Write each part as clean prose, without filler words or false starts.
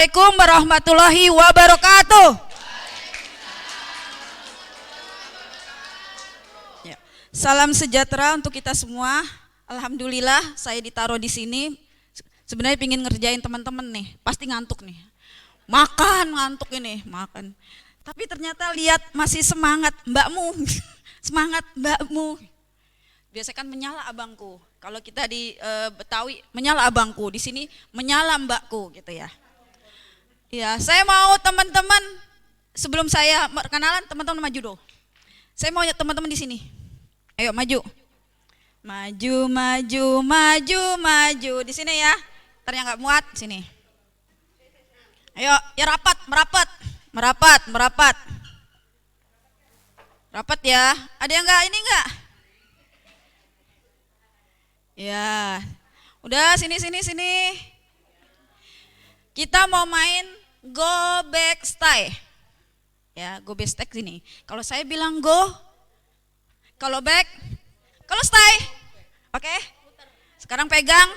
Assalamualaikum warahmatullahi wabarakatuh. Ya. Salam sejahtera untuk kita semua. Alhamdulillah saya ditaruh di sini. Sebenarnya pingin ngerjain teman-teman nih, pasti ngantuk nih. Makan ngantuk ini, makan. Tapi ternyata lihat masih semangat mbakmu, semangat mbakmu. Biasa kan menyala abangku. Kalau kita di Betawi menyala abangku, di sini menyala mbakku gitu ya. Ya, saya mau teman-teman sebelum saya perkenalan teman-teman maju dong. Saya mau teman-teman di sini. Ayo maju. Maju, maju, maju, maju di sini ya. Ternyata nggak muat sini. Ayo, ya rapat, merapat, merapat, merapat. Rapat ya. Ada yang nggak ini nggak? Ya. Udah sini sini sini. Kita mau main go back stay. Ya, go back stay sini. Kalau saya bilang go, kalau back, kalau stay. Oke? Sekarang pegang.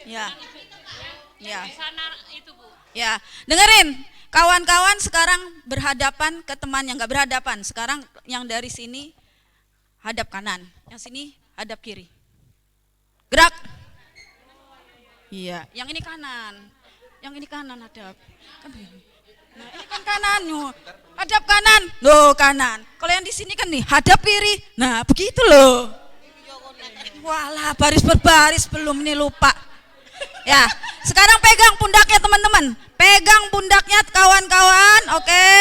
Ya. Ya. Ya, dengerin. Kawan-kawan sekarang berhadapan ke teman yang enggak berhadapan. Sekarang yang dari sini hadap kanan, yang sini hadap kiri. Gerak. Iya, yang ini kanan. Yang ini kanan hadap. Nah, ini kan kanan, hadap kanan. Loh, kanan. Kalau yang di sini kan nih hadap kiri. Nah, begitu loh. Walah, baris berbaris belum ini lupa. Ya, sekarang pegang pundaknya teman-teman. Pegang pundaknya kawan-kawan. Oke.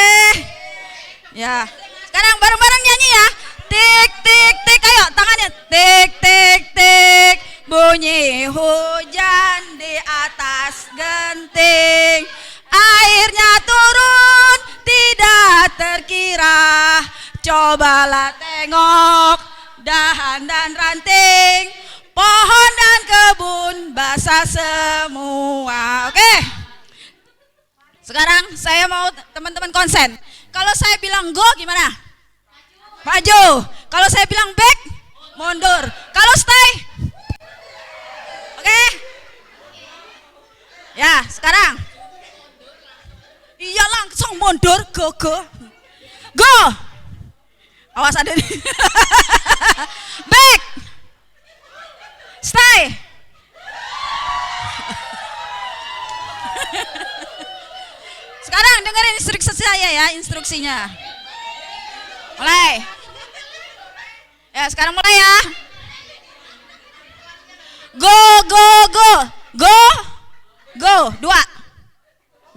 Ya. Sekarang bareng-bareng nyanyi ya. Tik tik tik, ayo tangannya. Tik tik tik. Bunyi hujan di atas genting, airnya turun tidak terkira. Cobalah tengok dahan dan ranting, pohon dan kebun basah semua. Oke. Sekarang saya mau teman-teman konsen. Kalau saya bilang go gimana? Maju. Kalau saya bilang back, mundur. Kalau stay, oke? Ya, sekarang. Iya langsung mundur, go, go. Go. Awas ada nih. Back. Stay. Sekarang dengerin instruksi saya ya, instruksinya. Mulai. Ya, sekarang mulai ya. Go, go, go, go, go, dua.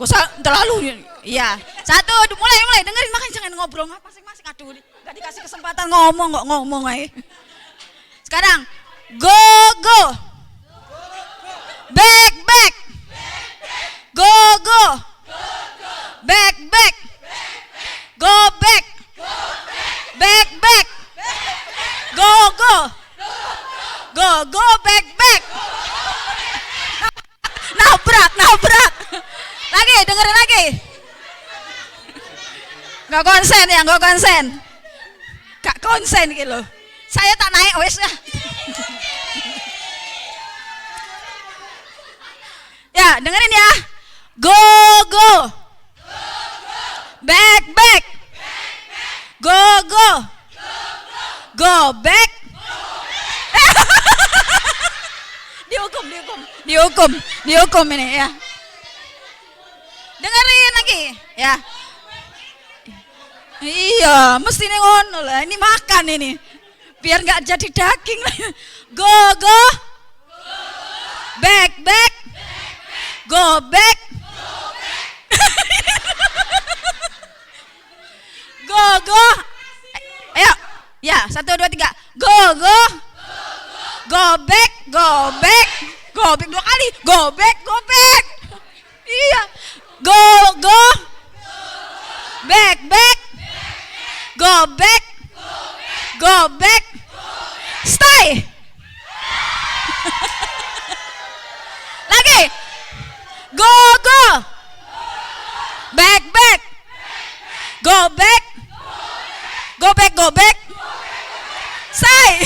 Gak usah terlalu, iya. Satu, mulai, dengerin, makanya jangan ngobrol masing-masing. Aduh, gak dikasih kesempatan ngomong, kok ngomong aja. Sekarang, go, go, back, back, go, go, back, back, go, back, back, back, go, go, go, go, back, back. Nabrak, nabrak. Lagi, dengerin lagi. Gak konsen ya, gak konsen. Gak konsen gitu. Saya tak naik, wes ya. Ya, dengerin ya. Go, go. Back, back. Go, go. Go, back. Dihukum ini ya. Dengerin lagi ya. Iya, mesti nih ngono lah. Ini makan ini, biar nggak jadi daging. Go, go, back, back, go, back, go, go. Ayo, ya 1, 2, 3. Go, go, go back, go back. Go back 2 kali, go back, go back. Iya, go, go, back, back, go back, go back, stay. Lagi, go, go, back, back, go back, go back, go back, stay.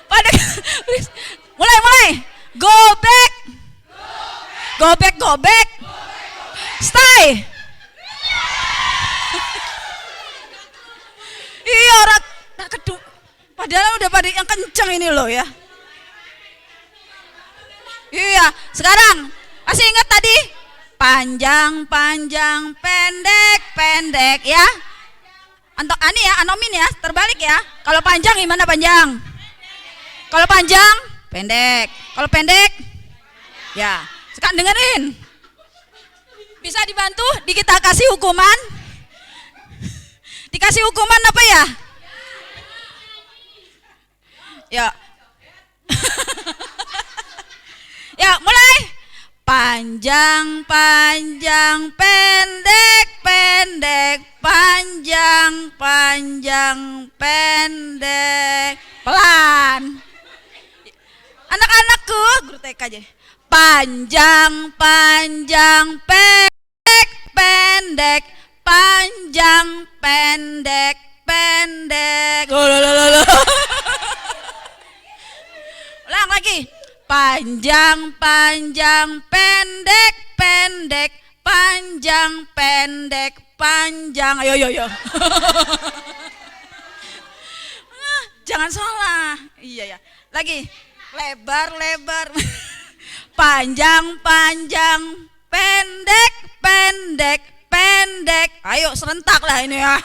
Pada mulai, go, Gobek-gobek. Stay. Iya orang kedua. Padahal udah pada yang kenceng ini loh ya. Iya, sekarang masih ingat tadi? Panjang, panjang, pendek, pendek ya. Ani ya, anomin ya, terbalik ya. Kalau panjang gimana panjang? Kalau panjang, pendek. Kalau pendek, ya. Sekarang dengerin. Bisa dibantu? Kita kasih hukuman. Dikasih hukuman apa ya? Ya. Ya, mulai. Panjang, panjang, pendek, pendek, panjang, panjang, pendek. Pelan. Anak-anakku, guru TK aja. Panjang, panjang, pendek, pendek, panjang, pendek, pendek. Ulang lagi. Panjang, panjang, pendek, pendek, panjang, pendek, panjang. Ayo, ayo, ayo. Jangan salah. Iya ya. Lagi. Lebar, lebar. Panjang, panjang, pendek, pendek, pendek. Ayo serentak lah ini ya.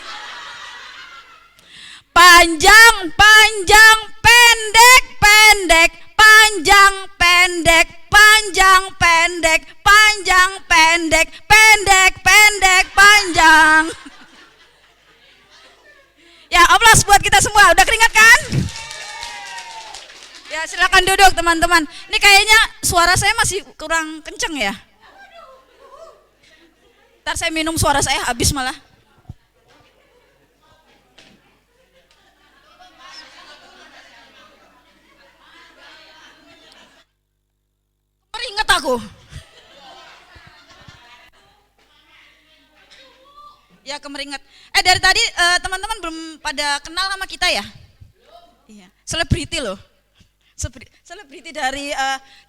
Panjang, panjang, pendek, pendek, panjang, pendek, panjang, pendek, panjang, pendek, pendek, pendek, panjang. Ya, aplaus buat kita semua. Udah keringat kan? Ya, silakan duduk teman-teman. Ini kayaknya suara saya masih kurang kenceng ya. Ntar saya minum suara saya habis malah. Keringet aku. Ya kemeringet. Dari tadi teman-teman belum pada kenal sama kita ya? Iya. Selebriti loh. Selebriti dari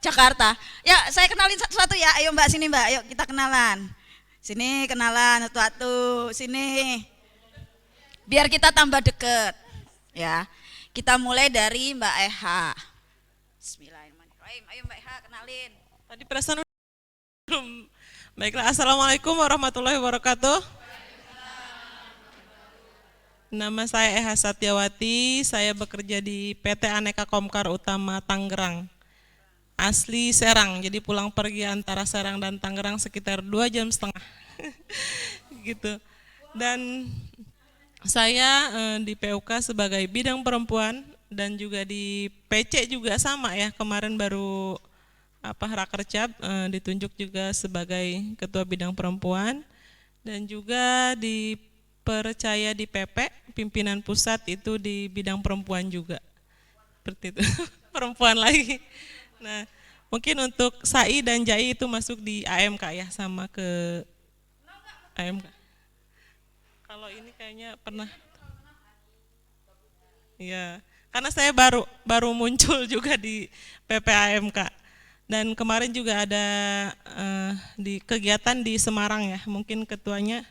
Jakarta. Ya saya kenalin satu-satu ya. Ayo Mbak sini Mbak. Ayo kita kenalan. Sini kenalan satu-satu. Sini. Biar kita tambah deket. Ya. Kita mulai dari Mbak Eha. Bismillahirrahmanirrahim. Ayo Mbak Eha kenalin. Tadi perasaan belum. Baiklah, assalamualaikum warahmatullahi wabarakatuh. Nama saya Eha Satyawati, saya bekerja di PT Aneka Komkar Utama Tangerang. Asli Serang, jadi pulang pergi antara Serang dan Tangerang sekitar 2,5 jam. Gitu. Dan saya di PUK sebagai bidang perempuan dan juga di PC juga sama ya, kemarin baru Rakercap ditunjuk juga sebagai ketua bidang perempuan dan juga dipercaya di PP pimpinan pusat itu di bidang perempuan juga seperti itu. Perempuan lagi. Nah mungkin untuk SAI dan JAI itu masuk di AMK ya, sama ke AMK. Kalau ini kayaknya pernah ya, karena saya baru muncul juga di PPAMK. Dan kemarin juga ada di kegiatan di Semarang ya, mungkin ketuanya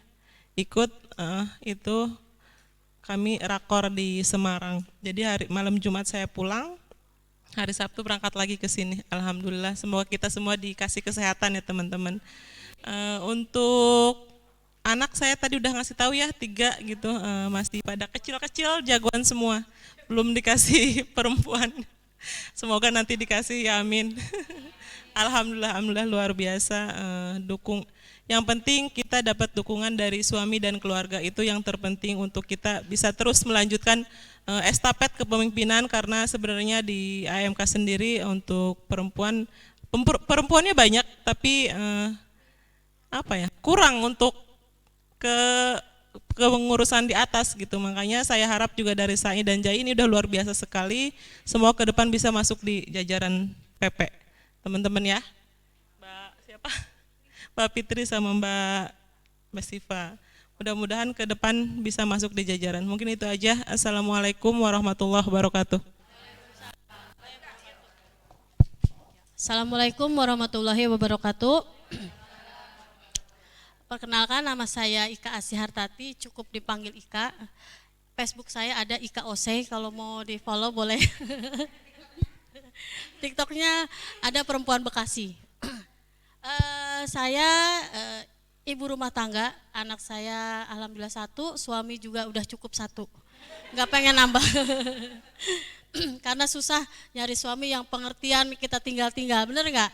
ikut itu kami rakor di Semarang. Jadi malam Jumat saya pulang, hari Sabtu berangkat lagi ke sini. Alhamdulillah, semoga kita semua dikasih kesehatan ya teman-teman. Untuk anak saya tadi udah ngasih tahu ya 3 gitu, masih pada kecil-kecil, jagoan semua, belum dikasih perempuan. Semoga nanti dikasih ya, amin. Alhamdulillah, alhamdulillah luar biasa dukung. Yang penting kita dapat dukungan dari suami dan keluarga, itu yang terpenting untuk kita bisa terus melanjutkan estafet kepemimpinan, karena sebenarnya di AMK sendiri untuk perempuannya banyak, tapi kurang untuk kepengurusan di atas gitu. Makanya saya harap juga dari SAI dan JAI ini udah luar biasa sekali. Semua ke depan bisa masuk di jajaran PP. Teman-teman ya. Mbak siapa? Mbak Fitri sama Mbak Siva. Mudah-mudahan ke depan bisa masuk di jajaran. Mungkin itu aja. Assalamualaikum warahmatullahi wabarakatuh. Assalamualaikum warahmatullahi wabarakatuh. Perkenalkan, nama saya Ika Asih Hartati, cukup dipanggil Ika. Facebook saya ada Ika Osei, kalau mau di follow boleh. TikToknya ada Perempuan Bekasi. Saya ibu rumah tangga, anak saya alhamdulillah satu, suami juga udah cukup satu. Nggak pengen nambah. Karena susah nyari suami yang pengertian kita tinggal-tinggal, bener nggak?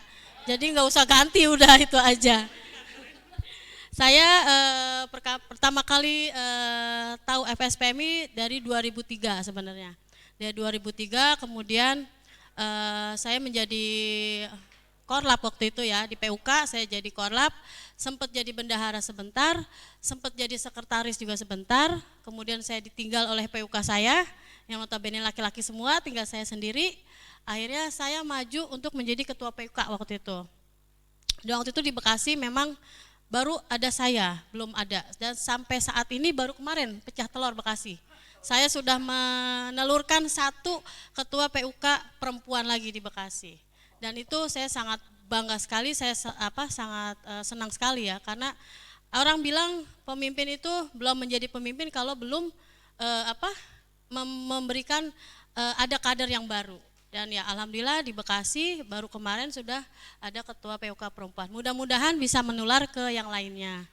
Jadi nggak usah ganti, udah itu aja. Saya pertama kali tahu FSPMI dari 2003 sebenarnya. Dari 2003 kemudian saya menjadi korlap waktu itu ya, di PUK saya jadi korlap, sempat jadi bendahara sebentar, sempat jadi sekretaris juga sebentar, kemudian saya ditinggal oleh PUK saya, yang notabene laki-laki semua, tinggal saya sendiri, akhirnya saya maju untuk menjadi ketua PUK waktu itu. Dan waktu itu di Bekasi memang baru ada saya, belum ada, dan sampai saat ini baru kemarin pecah telur Bekasi. Saya sudah menelurkan satu ketua PUK perempuan lagi di Bekasi. Dan itu saya sangat bangga sekali, saya sangat senang sekali ya, karena orang bilang pemimpin itu belum menjadi pemimpin kalau belum memberikan ada kader yang baru. Dan ya alhamdulillah di Bekasi baru kemarin sudah ada ketua PUK perempuan. Mudah-mudahan bisa menular ke yang lainnya.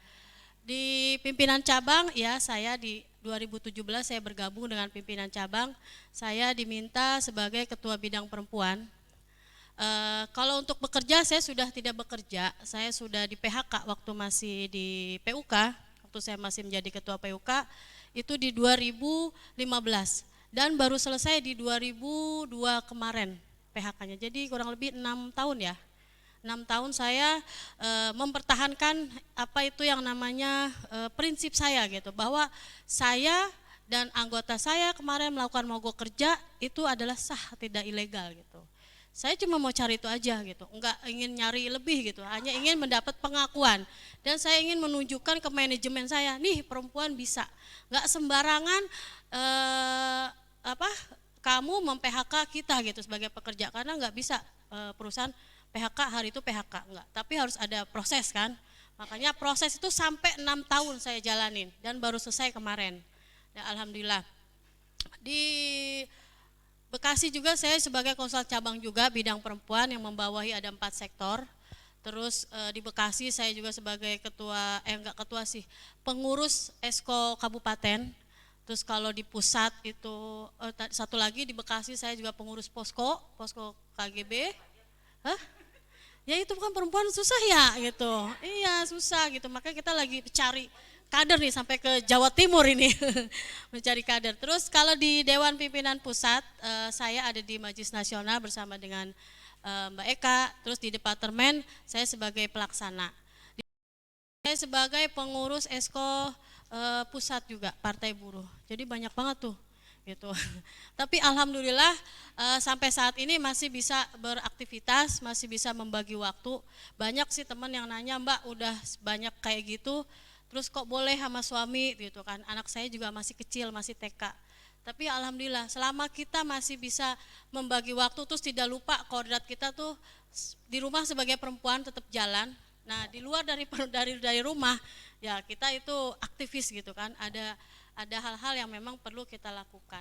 Di pimpinan cabang ya, saya di 2017 saya bergabung dengan pimpinan cabang. Saya diminta sebagai ketua bidang perempuan. Kalau untuk bekerja saya sudah tidak bekerja, saya sudah di PHK waktu masih di PUK, waktu saya masih menjadi ketua PUK itu di 2015 dan baru selesai di 2002 kemarin PHK-nya. Jadi kurang lebih 6 tahun ya. 6 tahun saya mempertahankan apa itu yang namanya prinsip saya gitu, bahwa saya dan anggota saya kemarin melakukan mogok kerja itu adalah sah, tidak ilegal gitu. Saya cuma mau cari itu aja gitu, enggak ingin nyari lebih gitu, hanya ingin mendapat pengakuan. Dan saya ingin menunjukkan ke manajemen saya, nih perempuan bisa, enggak sembarangan kamu mem-PHK kita gitu sebagai pekerja, karena enggak bisa perusahaan PHK hari itu PHK, enggak, tapi harus ada proses kan. Makanya proses itu sampai 6 tahun saya jalanin dan baru selesai kemarin. Ya, alhamdulillah. Di Bekasi juga saya sebagai konsul cabang juga bidang perempuan yang membawahi ada 4 sektor. Terus di Bekasi saya juga sebagai ketua, pengurus Esko Kabupaten. Terus kalau di pusat itu satu lagi di Bekasi saya juga pengurus Posko KGB. Hah? Ya itu kan perempuan susah ya gitu. Iya susah gitu, makanya kita lagi cari kader nih sampai ke Jawa Timur ini mencari kader. Terus kalau di Dewan Pimpinan Pusat saya ada di Majelis Nasional bersama dengan Mbak Eka. Terus di Departemen saya sebagai pelaksana. Saya sebagai pengurus Esko Pusat juga Partai Buruh. Jadi banyak banget tuh gitu. Tapi alhamdulillah sampai saat ini masih bisa beraktivitas, masih bisa membagi waktu. Banyak sih teman yang nanya, Mbak udah banyak kayak gitu, terus kok boleh sama suami gitu kan, anak saya juga masih kecil, masih TK. Tapi alhamdulillah selama kita masih bisa membagi waktu, terus tidak lupa kodrat kita tuh di rumah sebagai perempuan tetap jalan. Nah di luar dari rumah ya kita itu aktivis gitu kan, ada hal-hal yang memang perlu kita lakukan.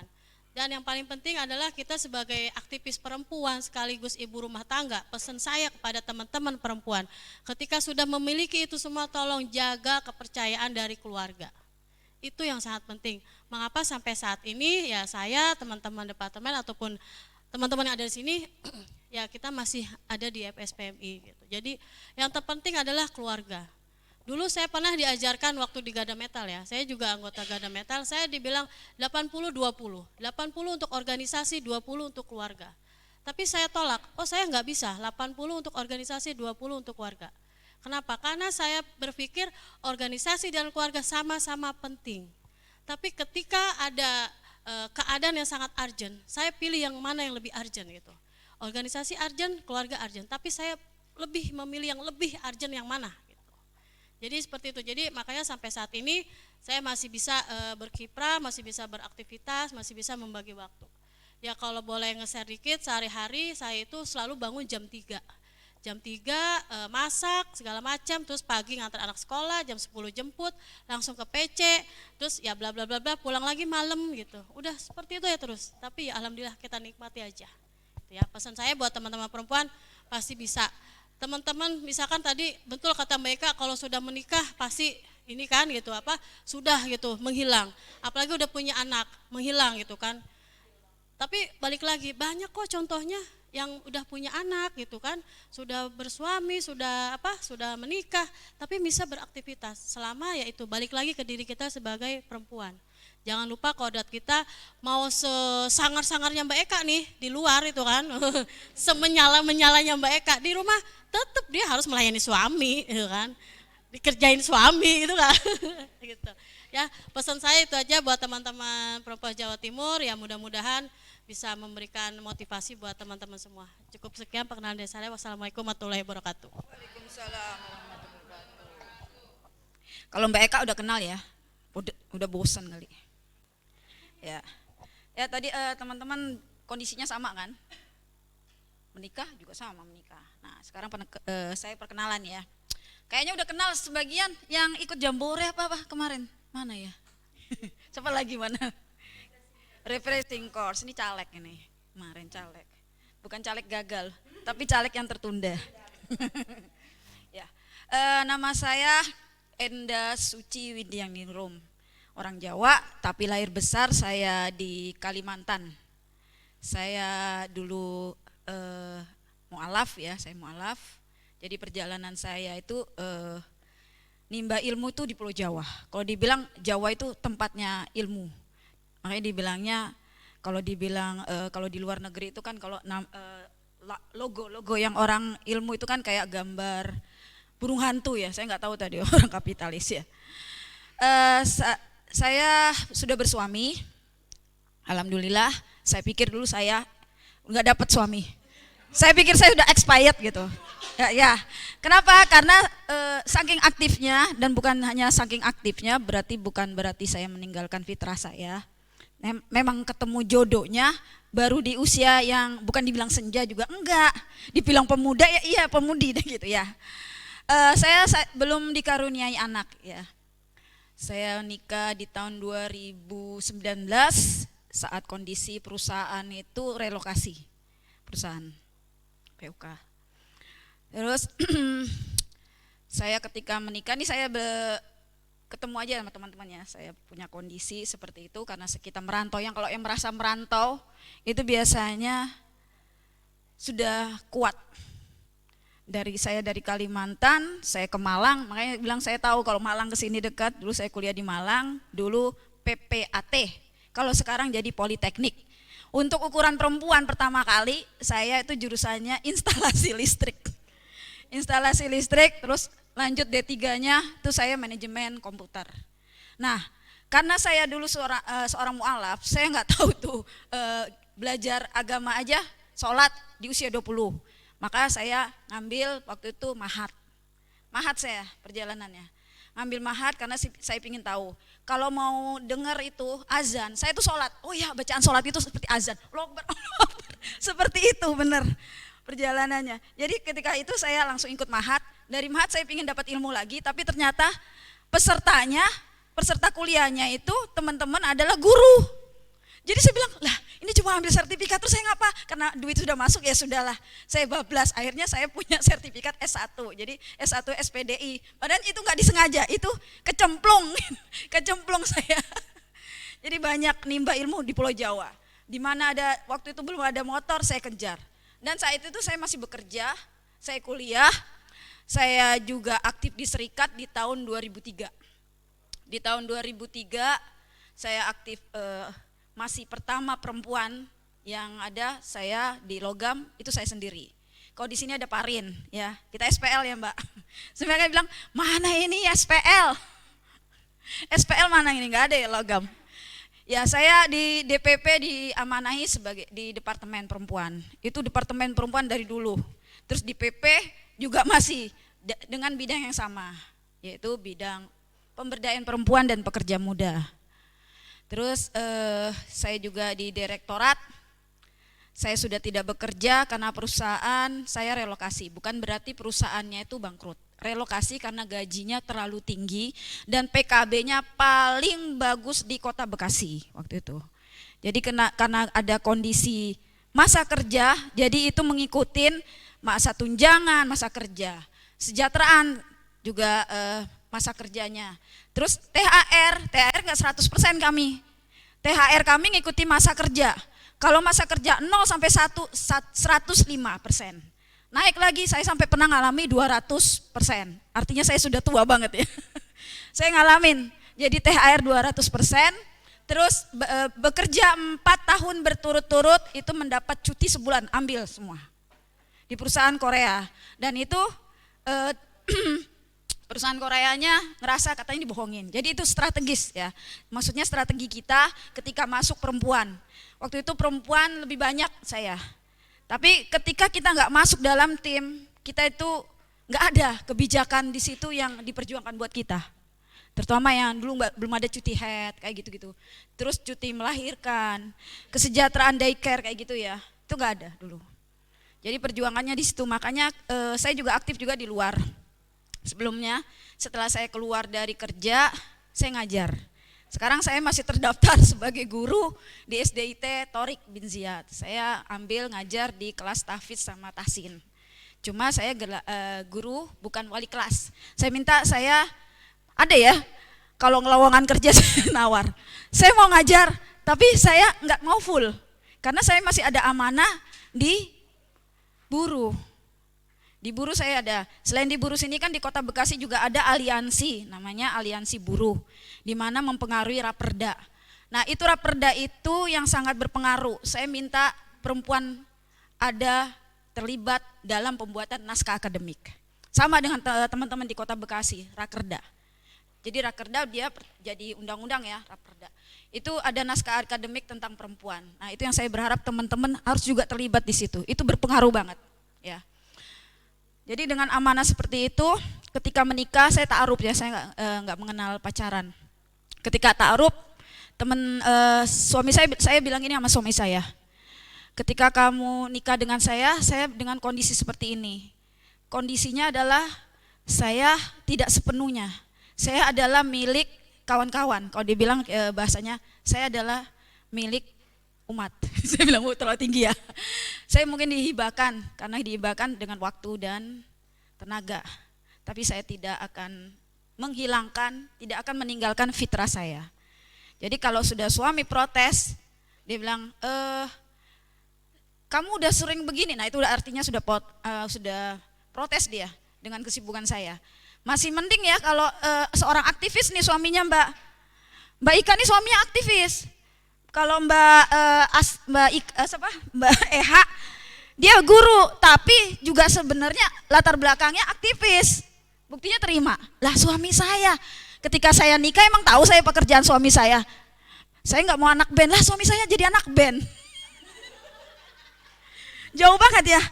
Dan yang paling penting adalah kita sebagai aktivis perempuan sekaligus ibu rumah tangga, pesan saya kepada teman-teman perempuan, ketika sudah memiliki itu semua tolong jaga kepercayaan dari keluarga. Itu yang sangat penting. Mengapa sampai saat ini ya saya, teman-teman departemen ataupun teman-teman yang ada di sini ya kita masih ada di FSPMI gitu. Jadi yang terpenting adalah keluarga. Dulu saya pernah diajarkan waktu di Gada Metal ya, saya juga anggota Gada Metal, saya dibilang 80-20, 80 untuk organisasi, 20 untuk keluarga. Tapi saya tolak, saya nggak bisa, 80 untuk organisasi, 20 untuk keluarga. Kenapa? Karena saya berpikir organisasi dan keluarga sama-sama penting. Tapi ketika ada keadaan yang sangat urgent, saya pilih yang mana yang lebih urgent gitu. Organisasi urgent, keluarga urgent, tapi saya lebih memilih yang lebih urgent yang mana. Jadi seperti itu, jadi makanya sampai saat ini saya masih bisa berkiprah, masih bisa beraktivitas, masih bisa membagi waktu. Ya kalau boleh nge-share dikit, sehari-hari saya itu selalu bangun jam 3. Jam 3 masak segala macam, terus pagi ngantar anak sekolah, jam 10 jemput, langsung ke PC, terus ya bla bla bla bla, pulang lagi malam gitu. Udah seperti itu ya terus. Tapi ya alhamdulillah kita nikmati aja. Ya, pesan saya buat teman-teman perempuan pasti bisa. Teman-teman misalkan tadi betul kata Mbak Eka, kalau sudah menikah pasti ini kan gitu apa sudah gitu menghilang. Apalagi udah punya anak, menghilang gitu kan. Tapi balik lagi banyak kok contohnya yang udah punya anak gitu kan, sudah bersuami, sudah menikah, tapi bisa beraktivitas selama yaitu balik lagi ke diri kita sebagai perempuan. Jangan lupa kodrat kita mau sesangar-sangarnya Mbak Eka nih di luar itu kan, semenyala-menyalanya Mbak Eka di rumah tetap dia harus melayani suami, gitu kan, dikerjain suami gitu kan, gitu. Ya pesan saya itu aja buat teman-teman perempuan Jawa Timur ya mudah-mudahan bisa memberikan motivasi buat teman-teman semua. Cukup sekian perkenalan dari saya. Wassalamualaikum warahmatullahi wabarakatuh. Waalaikumsalam warahmatullahi wabarakatuh. Kalau Mbak Eka udah kenal ya, udah bosan kali. Ya, ya tadi teman-teman kondisinya sama kan? Menikah juga sama menikah. Nah sekarang saya perkenalan ya. Kayaknya udah kenal sebagian yang ikut jambore apa kemarin? Mana ya? Siapa lagi mana? Refreshing course, ini caleg ini, kemarin caleg, bukan caleg gagal, tapi caleg yang tertunda. Ya, nama saya Enda Suci Widianingrum, orang Jawa, tapi lahir besar saya di Kalimantan. Saya dulu mualaf ya, saya mualaf. Jadi perjalanan saya itu nimba ilmu itu di Pulau Jawa. Kalau dibilang Jawa itu tempatnya ilmu. Makanya dibilangnya kalau dibilang kalau di luar negeri itu kan kalau logo yang orang ilmu itu kan kayak gambar burung hantu ya. Saya nggak tahu tadi orang kapitalis ya. Saya sudah bersuami. Alhamdulillah. Saya pikir dulu saya nggak dapat suami. Saya pikir saya udah expired gitu. Ya. Kenapa? Karena saking aktifnya dan bukan hanya saking aktifnya bukan berarti saya meninggalkan fitrah saya. Memang ketemu jodohnya baru di usia yang bukan dibilang senja juga enggak, dibilang pemuda ya iya pemudi deh gitu ya. Saya belum dikaruniai anak ya. Saya nikah di tahun 2019 saat kondisi perusahaan itu relokasi perusahaan PUK. Terus saya ketika menikah nih saya ketemu aja sama teman-temannya, saya punya kondisi seperti itu karena kita merantau. Yang kalau yang merasa merantau itu biasanya sudah kuat. Saya dari Kalimantan, saya ke Malang, makanya bilang saya tahu kalau Malang ke sini dekat. Dulu saya kuliah di Malang, dulu PPAT. Kalau sekarang jadi Politeknik. Untuk ukuran perempuan pertama kali saya itu jurusannya instalasi listrik. Instalasi listrik terus lanjut D3-nya itu saya manajemen komputer. Nah, karena saya dulu seorang mualaf, saya nggak tahu tuh belajar agama aja, sholat di usia 20. Maka saya ngambil waktu itu mahat. Mahat saya perjalanannya. Ngambil mahat karena saya ingin tahu. Kalau mau dengar itu azan, saya itu sholat. Oh ya, bacaan sholat itu seperti azan. Allahu Akbar, Allahu Akbar. Seperti itu benar perjalanannya. Jadi ketika itu saya langsung ikut mahat. Dari mahat saya ingin dapat ilmu lagi, tapi ternyata peserta kuliahnya itu teman-teman adalah guru. Jadi saya bilang, lah ini cuma ambil sertifikat terus saya ngapa? Karena duit sudah masuk ya sudahlah. Saya bablas, akhirnya saya punya sertifikat S1. Jadi S1 SPDI. Padahal itu nggak disengaja, itu kecemplung saya. Jadi banyak nimba ilmu di Pulau Jawa. Di mana waktu itu belum ada motor, saya kejar. Dan saat itu saya masih bekerja, saya kuliah. Saya juga aktif di Serikat di tahun 2003. Di tahun 2003 saya aktif masih pertama perempuan yang ada saya di logam itu saya sendiri. Kalau di sini ada Parin ya, kita SPL ya Mbak. Sebenarnya bilang mana ini SPL? SPL mana ini nggak ada ya logam. Ya saya di DPP diamanahi di Departemen Perempuan. Itu Departemen Perempuan dari dulu. Terus di PP juga masih dengan bidang yang sama, yaitu bidang pemberdayaan perempuan dan pekerja muda. Terus saya juga di direktorat, Saya sudah tidak bekerja karena perusahaan saya relokasi. Bukan berarti perusahaannya itu bangkrut. Relokasi karena gajinya terlalu tinggi dan PKB-nya paling bagus di Kota Bekasi waktu itu. Jadi karena ada kondisi masa kerja, jadi itu mengikutin masa tunjangan, masa kerja. Sejahteraan juga masa kerjanya. Terus THR nggak 100% kami. THR kami ngikuti masa kerja. Kalau masa kerja 0 sampai 105%. Naik lagi saya sampai pernah ngalami 200%. Artinya saya sudah tua banget ya. Saya ngalamin. Jadi THR 200%. Terus bekerja 4 tahun berturut-turut itu mendapat cuti sebulan, ambil semua. Di perusahaan Korea. Dan itu perusahaan Koreanya ngerasa katanya dibohongin. Jadi itu strategis ya. Maksudnya strategi kita ketika masuk perempuan. Waktu itu perempuan lebih banyak saya. Tapi ketika kita nggak masuk dalam tim, kita itu nggak ada kebijakan di situ yang diperjuangkan buat kita. Terutama yang dulu belum ada cuti haid kayak gitu-gitu. Terus cuti melahirkan, kesejahteraan daycare kayak gitu ya. Itu nggak ada dulu. Jadi perjuangannya di situ. Makanya saya juga aktif juga di luar. Sebelumnya setelah saya keluar dari kerja, saya ngajar. Sekarang saya masih terdaftar sebagai guru di SDIT Thorik bin Ziyad. Saya ambil ngajar di kelas tahfidz sama tahsin. Cuma saya guru bukan wali kelas. Saya minta ada ya kalau ngelowongan kerja saya nawar. Saya mau ngajar tapi saya nggak mau full. Karena saya masih ada amanah di buruh. Di buruh saya ada, selain di buruh sini kan di Kota Bekasi juga ada aliansi, namanya aliansi buruh, di mana mempengaruhi Raperda. Nah itu Raperda itu yang sangat berpengaruh, saya minta perempuan ada terlibat dalam pembuatan naskah akademik. Sama dengan teman-teman di Kota Bekasi, Rakerda. Jadi Rakerda dia jadi undang-undang ya, Raperda. Itu ada naskah akademik tentang perempuan. Nah itu yang saya berharap teman-teman harus juga terlibat di situ, itu berpengaruh banget ya. Jadi dengan amanah seperti itu, ketika menikah saya ta'aruf ya, saya nggak mengenal pacaran. Ketika ta'aruf, suami saya bilang ini sama suami saya, ketika kamu nikah dengan saya dengan kondisi seperti ini. Kondisinya adalah saya tidak sepenuhnya, saya adalah milik kawan-kawan. Kalau dia bilang bahasanya, saya adalah milik umat. Saya bilang terlalu tinggi ya. Saya mungkin dihibahkan karena dihibahkan dengan waktu dan tenaga. Tapi saya tidak akan menghilangkan, tidak akan meninggalkan fitrah saya. Jadi kalau sudah suami protes, dia bilang, kamu udah sering begini. Nah itu artinya sudah protes dia dengan kesibukan saya. Masih mending ya kalau seorang aktivis nih suaminya Mbak Ika nih suaminya aktivis. Kalau Mbak Eha dia guru tapi juga sebenarnya latar belakangnya aktivis. Buktinya terima. Lah suami saya ketika saya nikah emang tahu saya pekerjaan suami saya. Saya nggak mau anak band, lah suami saya jadi anak band. Jauh banget ya.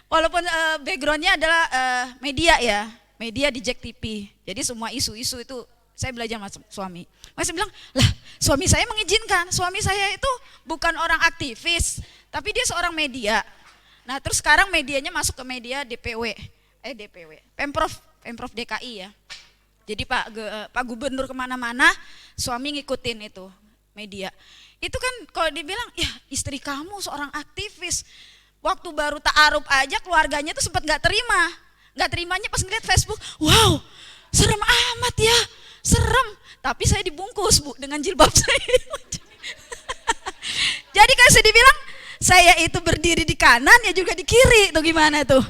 Walaupun backgroundnya adalah media ya, media di Jack TV. Jadi semua isu-isu itu saya belajar sama suami. Saya bilang, lah suami saya mengizinkan, suami saya itu bukan orang aktivis, tapi dia seorang media. Nah terus sekarang medianya masuk ke media Pemprov DKI ya. Jadi Pak Gubernur kemana-mana, suami ngikutin itu media. Itu kan kalau dibilang, ya istri kamu seorang aktivis. Waktu baru ta'aruf aja keluarganya tuh sempat gak terima. Gak terimanya pas ngeliat Facebook, wow serem amat ya. Serem, tapi saya dibungkus Bu dengan jilbab saya. Jadi kan saya dibilang saya itu berdiri di kanan ya juga di kiri tuh gimana tuh.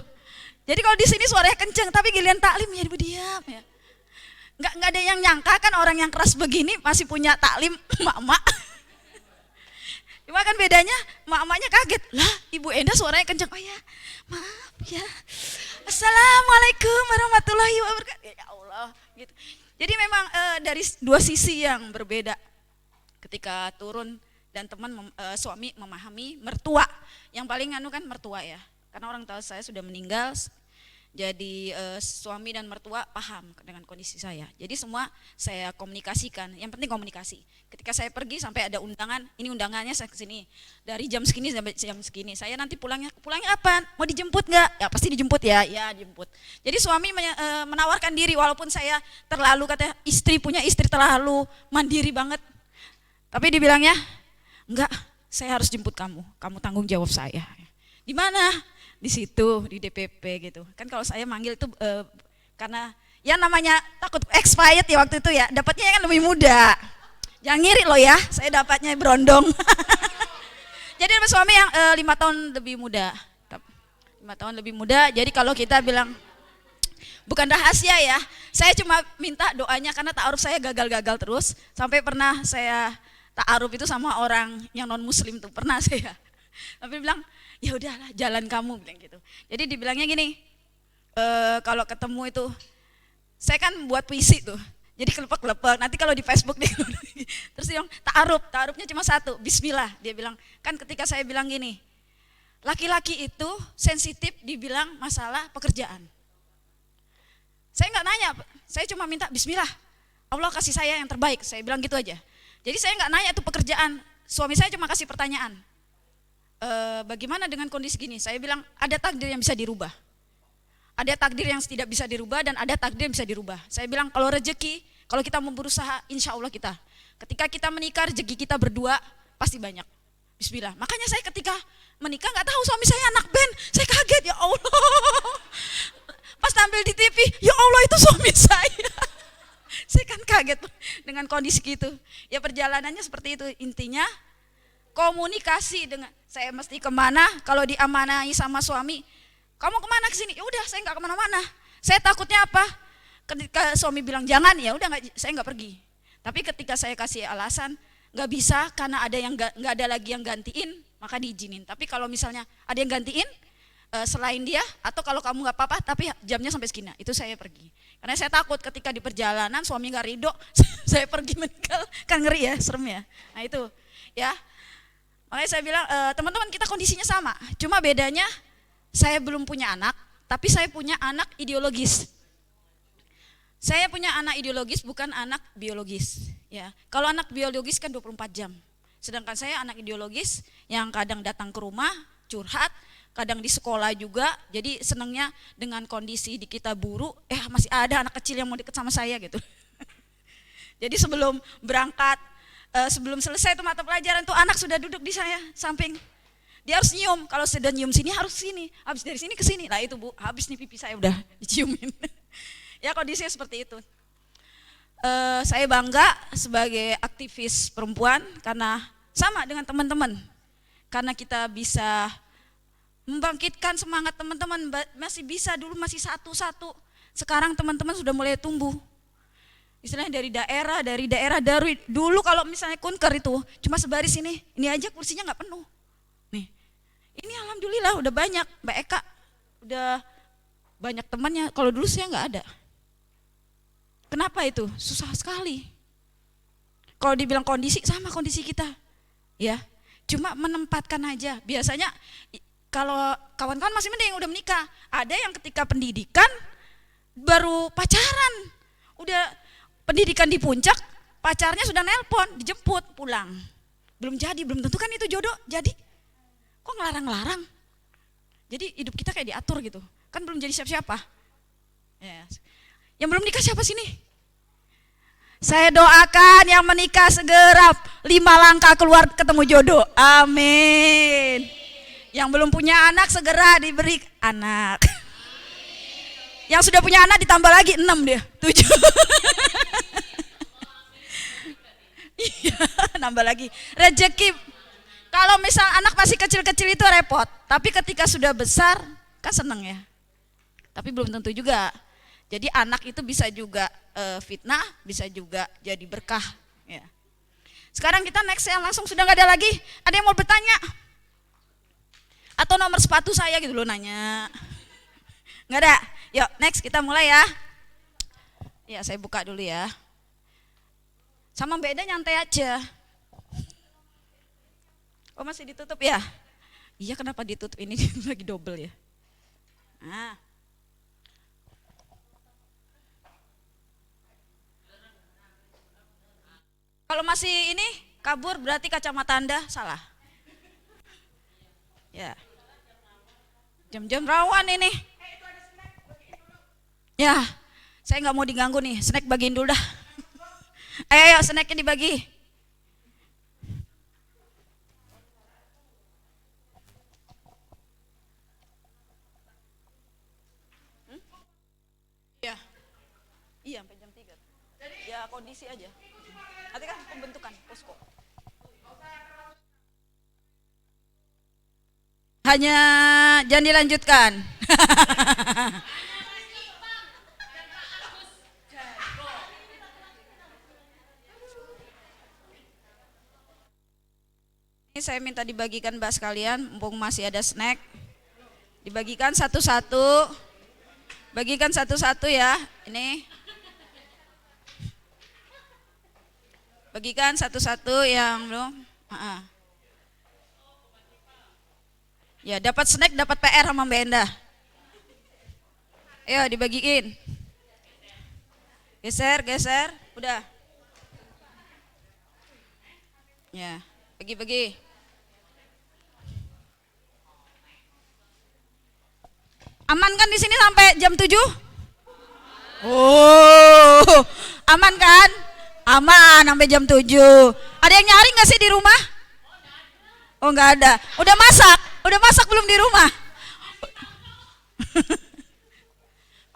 Jadi kalau di sini suaranya kenceng tapi giliran taklim ya diam ya. Nggak ada yang nyangka kan orang yang keras begini masih punya taklim mak-mak. Cuma kan bedanya mak-maknya kaget, lah Ibu Enda suaranya kenceng. Oh ya maaf ya. Assalamualaikum warahmatullahi wabarakatuh. Ya Allah gitu. Jadi memang dari dua sisi yang berbeda ketika turun dan suami memahami mertua. Yang paling kan mertua ya, karena orang tua saya sudah meninggal. Jadi suami dan mertua paham dengan kondisi saya. Jadi semua saya komunikasikan. Yang penting komunikasi. Ketika saya pergi sampai ada undangan, ini undangannya saya kesini dari jam segini sampai jam segini. Saya nanti pulangnya apa? Mau dijemput nggak? Ya pasti dijemput ya. Ya dijemput. Jadi suami menawarkan diri walaupun saya terlalu katanya punya istri terlalu mandiri banget. Tapi dibilangnya enggak, saya harus jemput kamu. Kamu tanggung jawab saya. Di mana? Di situ di DPP gitu kan. Kalau saya manggil itu karena ya namanya takut expired ya waktu itu ya, dapatnya kan lebih muda, jangan ngiri loh ya, saya dapatnya berondong. Jadi ada suami yang 5 tahun lebih muda, 5 tahun lebih muda. Jadi kalau kita bilang bukan rahasia ya, saya cuma minta doanya karena ta'aruf saya gagal-gagal terus, sampai pernah saya ta'aruf itu sama orang yang non muslim tuh, pernah saya. Tapi bilang ya udahlah jalan kamu, bilang gitu. Jadi dibilangnya gini, kalau ketemu itu saya kan buat puisi tuh, jadi kelepek-kelepek nanti kalau di Facebook deh. Terus yang ta'arufnya cuma satu, bismillah. Dia bilang kan ketika saya bilang gini, laki-laki itu sensitif dibilang masalah pekerjaan. Saya nggak nanya, saya cuma minta bismillah, Allah kasih saya yang terbaik, saya bilang gitu aja. Jadi saya nggak nanya itu pekerjaan, suami saya cuma kasih pertanyaan, bagaimana dengan kondisi gini? Saya bilang ada takdir yang bisa dirubah, ada takdir yang tidak bisa dirubah, dan ada takdir yang bisa dirubah. Saya bilang kalau rezeki, kalau kita mau berusaha, insya Allah kita. Ketika kita menikah, rezeki kita berdua pasti banyak. Bismillah. Makanya saya ketika menikah nggak tahu suami saya anak band, saya kaget ya Allah. Pas tampil di TV, ya Allah itu suami saya. Saya kan kaget dengan kondisi gitu. Ya perjalanannya seperti itu intinya. Komunikasi dengan saya mesti kemana, kalau diamanahi sama suami, kamu kemana kesini? Ya udah saya nggak kemana-mana. Saya takutnya apa? Ketika suami bilang jangan, ya udah saya nggak pergi. Tapi ketika saya kasih alasan nggak bisa karena ada yang nggak ada lagi yang gantiin, maka diizinin. Tapi kalau misalnya ada yang gantiin selain dia, atau kalau kamu nggak apa-apa tapi jamnya sampai segini, itu saya pergi. Karena saya takut ketika di perjalanan suami nggak ridho, saya pergi meninggal, kan ngeri ya, serem ya. Nah itu ya. Makanya saya bilang teman-teman kita kondisinya sama, cuma bedanya saya belum punya anak, tapi saya punya anak ideologis. Saya punya anak ideologis bukan anak biologis. Ya, kalau anak biologis kan 24 jam, sedangkan saya anak ideologis yang kadang datang ke rumah curhat, kadang di sekolah juga. Jadi senangnya dengan kondisi di kita buruk, masih ada anak kecil yang mau deket sama saya gitu. Jadi sebelum berangkat, sebelum selesai tuh mata pelajaran tuh anak sudah duduk di saya samping. Dia harus nyium, kalau sudah nyium sini harus sini, habis dari sini ke sini. Nah itu Bu, habis nih pipi saya udah diciumin. Ya kondisinya seperti itu. Saya bangga sebagai aktivis perempuan karena sama dengan teman-teman. Karena kita bisa membangkitkan semangat teman-teman, masih bisa dulu masih satu-satu. Sekarang teman-teman sudah mulai tumbuh. Istilahnya dari daerah dulu kalau misalnya kunker itu cuma sebaris ini aja kursinya nggak penuh. Nih, ini alhamdulillah udah banyak, Mbak Eka udah banyak temannya. Kalau dulu saya nggak ada. Kenapa itu? Susah sekali. Kalau dibilang kondisi sama kondisi kita, ya. Cuma menempatkan aja. Biasanya kalau kawan-kawan masih mending udah menikah. Ada yang ketika pendidikan baru pacaran, udah pendidikan di puncak, pacarnya sudah nelpon, dijemput pulang. Belum jadi, belum tentu kan itu jodoh jadi. Kok ngelarang-larang? Jadi hidup kita kayak diatur gitu. Kan belum jadi siapa-siapa. Ya. Yang belum nikah siapa sini? Saya doakan yang menikah segera 5 langkah keluar ketemu jodoh. Amin. Yang belum punya anak segera diberi anak. Yang sudah punya anak ditambah lagi 6 dia, 7. Iya, nambah lagi. Rezeki. Kalau misal anak masih kecil-kecil itu repot, tapi ketika sudah besar kan seneng ya. Tapi belum tentu juga. Jadi anak itu bisa juga fitnah, bisa juga jadi berkah. Ya. Sekarang kita next ya, langsung sudah nggak ada lagi. Ada yang mau bertanya? Atau nomor sepatu saya gitu loh nanya. Nggak ada? Yuk next kita mulai ya. Ya saya buka dulu ya. Sama beda nyantai aja. Oh masih ditutup ya? Iya kenapa ditutup ini lagi double ya? Nah. Kalau masih ini kabur berarti kacamata Anda salah. Ya. Jam-jam rawan ini. Ya, saya nggak mau diganggu nih. Snack bagiin dulu dah. Ayo, snacknya dibagi. Iya. Iya, sampai jam 3. Ya, kondisi aja. Nanti kan pembentukan posko. Hanya jangan dilanjutkan. Ini saya minta dibagikan Mbak sekalian, mumpung masih ada snack. Dibagikan satu-satu. Bagikan satu-satu ya. Ini. Bagikan satu-satu yang belum. Ya, dapat snack, dapat PR sama Mbak Enda. Ayo dibagiin. Geser, geser, udah. Ya, bagi-bagi. Aman kan di sini sampai jam 7? Oh, aman kan? Aman sampai jam 7. Ada yang nyari nggak sih di rumah? Oh, nggak ada. Udah masak? Udah masak belum di rumah?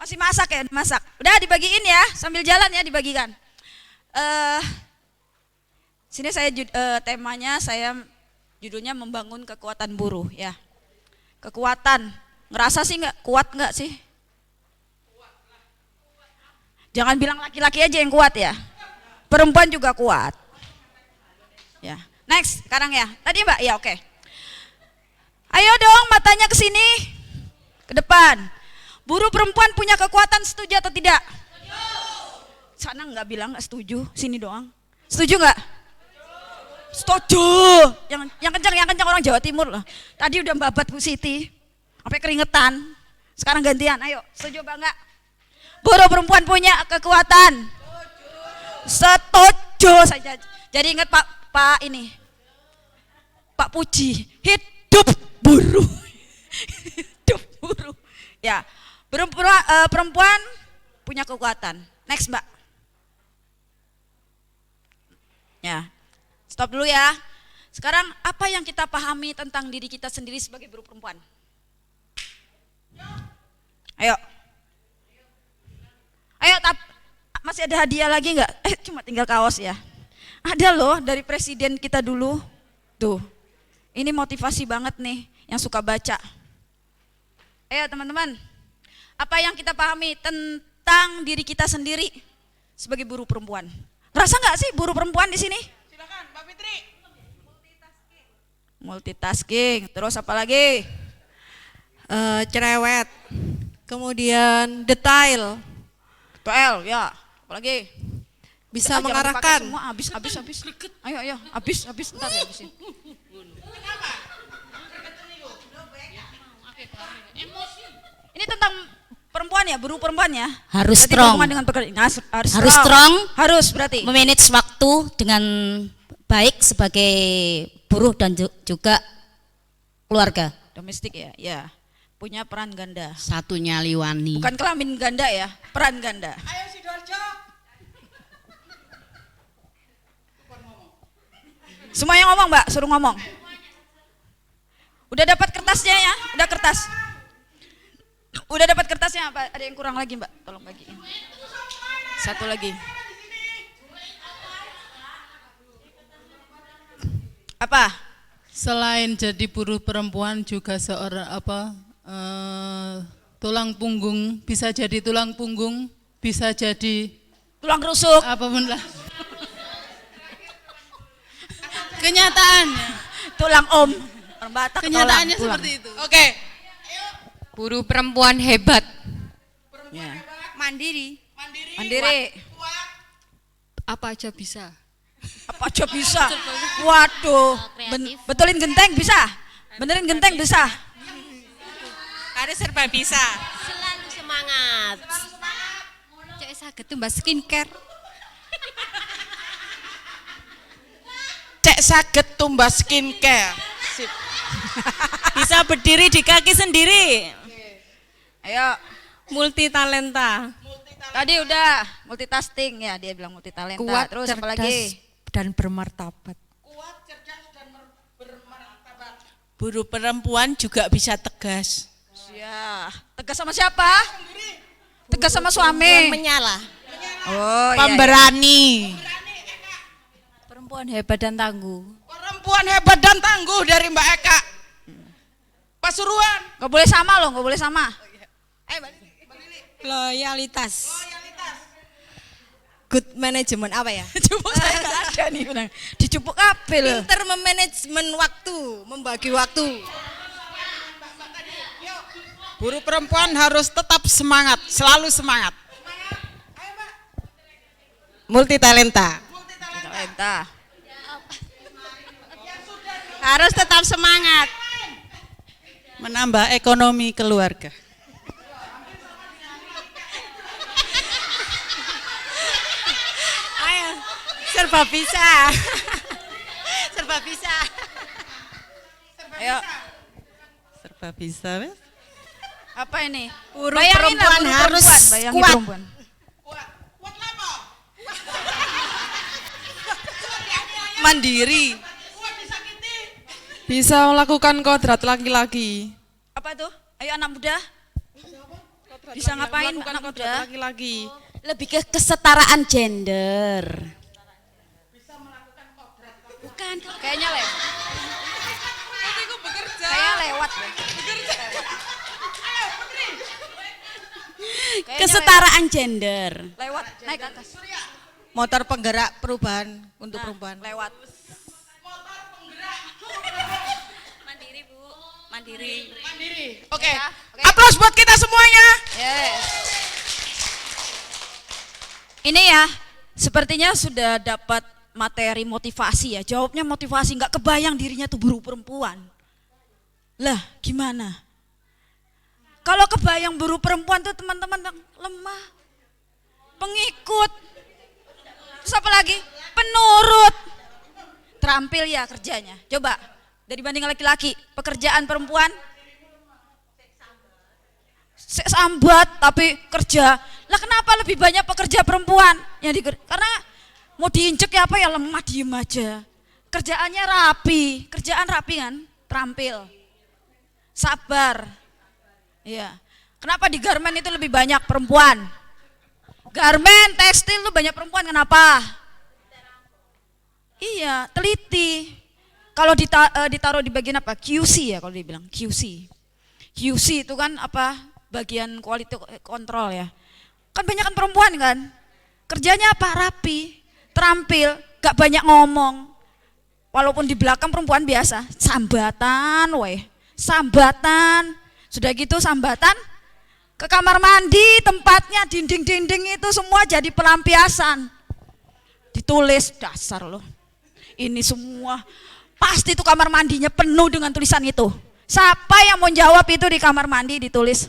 Masih masak ya? Masak. Udah dibagiin ya, sambil jalan ya dibagikan. Sini saya temanya saya judulnya membangun kekuatan buruh ya. Kekuatan. Ngerasa sih nggak kuat nggak sih? Jangan bilang laki-laki aja yang kuat ya. Perempuan juga kuat. Ya. Next, sekarang ya. Tadi Mbak, ya oke. Ayo dong matanya ke sini. Ke depan. Buruh perempuan punya kekuatan, setuju atau tidak? Sana nggak bilang nggak setuju, sini doang. Setuju nggak? Setuju. Yang kencang orang Jawa Timur loh. Tadi udah babat Bu Siti. Sampai keringetan. Sekarang gantian, ayo. Setuju apa enggak? Buruh perempuan punya kekuatan. Setuju saja. Jadi ingat Pak ini. Pak Puji, hidup buruh. Hidup buruh. Ya. Perempuan punya kekuatan. Next, Mbak. Ya. Stop dulu ya. Sekarang apa yang kita pahami tentang diri kita sendiri sebagai buruh perempuan? Ayo. Ayo, masih ada hadiah lagi enggak? Cuma tinggal kaos ya. Ada loh dari presiden kita dulu. Tuh. Ini motivasi banget nih yang suka baca. Ayo teman-teman. Apa yang kita pahami tentang diri kita sendiri sebagai buruh perempuan? Rasa enggak sih buruh perempuan di sini? Silakan, Mbak Fitri. Multitasking. Terus apa lagi? Cerewet, kemudian detail, ya, apalagi bisa jangan mengarahkan. dipakai semua habis. Ayo, habis, ntar ya habisin. Ini tentang perempuan ya, buruh perempuan ya. Harus Berarti strong. berhubungan dengan pekerjaan. Harus strong. Harus berarti. Memanage waktu dengan baik sebagai buruh dan juga keluarga. Domestik ya, ya. Punya peran ganda. Satu nyaliwani. Bukan kelamin ganda ya, peran ganda. Ayo Sidoarjo. Semua yang ngomong Mbak, suruh ngomong. Udah dapat kertasnya ya? Udah kertas. Udah dapat kertasnya apa? Ada yang kurang lagi Mbak? Tolong bagiin. Satu lagi. Apa? Selain jadi buruh perempuan juga seorang tulang punggung, bisa jadi tulang punggung, bisa jadi Tulang rusuk. apapun lah. Kenyataannya, Tulang om. Orang Batak kenyataannya tulang. seperti itu. Oke. Buruh perempuan hebat. Ya. Mandiri. Mandiri. Apa aja bisa. Apa aja bisa. Waduh. Betulin genteng bisa. Benerin genteng bisa. Harus serba bisa. Selalu semangat. Cek saged tuh mbak skincare. saged tumbas skincare. Sip. Bisa berdiri di kaki sendiri. Ayo. Multi talenta. Tadi udah multitasking ya, dia bilang multitalenta. Kuat, Terus apa cerdas, lagi? dan bermartabat. Buruh perempuan juga bisa tegas. Ya, tegas sama siapa? Tegas sama suami. Menyala. Oh, iya, Pemberani. Perempuan hebat dan tangguh. Perempuan hebat dan tangguh dari Mbak Eka. Pasuruan. Gak boleh sama loh, gak boleh sama. Loyalitas. Good management apa ya? Cupuk saya gak ada nih, bilang. Dicupuk kabel loh. Pinter memanajemen waktu, membagi waktu. Buruh perempuan harus tetap semangat, selalu semangat. Multi talenta. Talenta. Harus tetap semangat. Menambah ekonomi keluarga. Ayo, serba bisa. Serba bisa. Ayo, Serba bisa, wes. apa ini? Buruh Bayangin lah, perempuan buruh harus perempuan, bayangin kuat. perempuan. Mandiri. Bisa melakukan kodrat laki-laki. Apa tuh? Ayo anak muda. Bisa ngapain anak muda? Laki-laki. Lebih ke kesetaraan gender. Bukan, kayaknya lewat. Kayaknya lewat deh. Kayaknya Kesetaraan gender. lewat, naik ke atas. Motor penggerak perubahan untuk perempuan. Lewat. Mandiri, Bu. Mandiri. Oke. Ya, oke. Aplaus buat kita semuanya. Yes. Ini ya, sepertinya sudah dapat materi motivasi ya. Jawabnya motivasi, nggak kebayang dirinya tuh buruh perempuan. Lah, gimana? Kalau kebayang buruh perempuan tuh teman-teman lemah, pengikut, terus apa lagi? Penurut, terampil ya kerjanya. Coba, dari banding laki-laki, pekerjaan perempuan sambat tapi kerja. Lah kenapa lebih banyak pekerja perempuan yang karena mau diinjek ya apa ya, lemah diem aja. Kerjaannya rapi, kerjaan rapi kan, terampil, sabar. Iya. Kenapa di garmen itu lebih banyak perempuan? Garmen, tekstil itu banyak perempuan, kenapa? Iya, teliti. Kalau ditaruh di bagian apa? QC ya kalau dibilang, QC. QC itu kan apa? Bagian quality control ya. Kan banyak kan perempuan kan? Kerjanya apa? Rapi, terampil, gak banyak ngomong. Walaupun di belakang perempuan biasa, sambatan weh. Sambatan. Sudah gitu sambatan, ke kamar mandi, tempatnya dinding-dinding itu semua jadi pelampiasan. Ditulis, dasar loh. Ini semua pasti itu kamar mandinya penuh dengan tulisan itu. Siapa yang mau jawab itu di kamar mandi ditulis?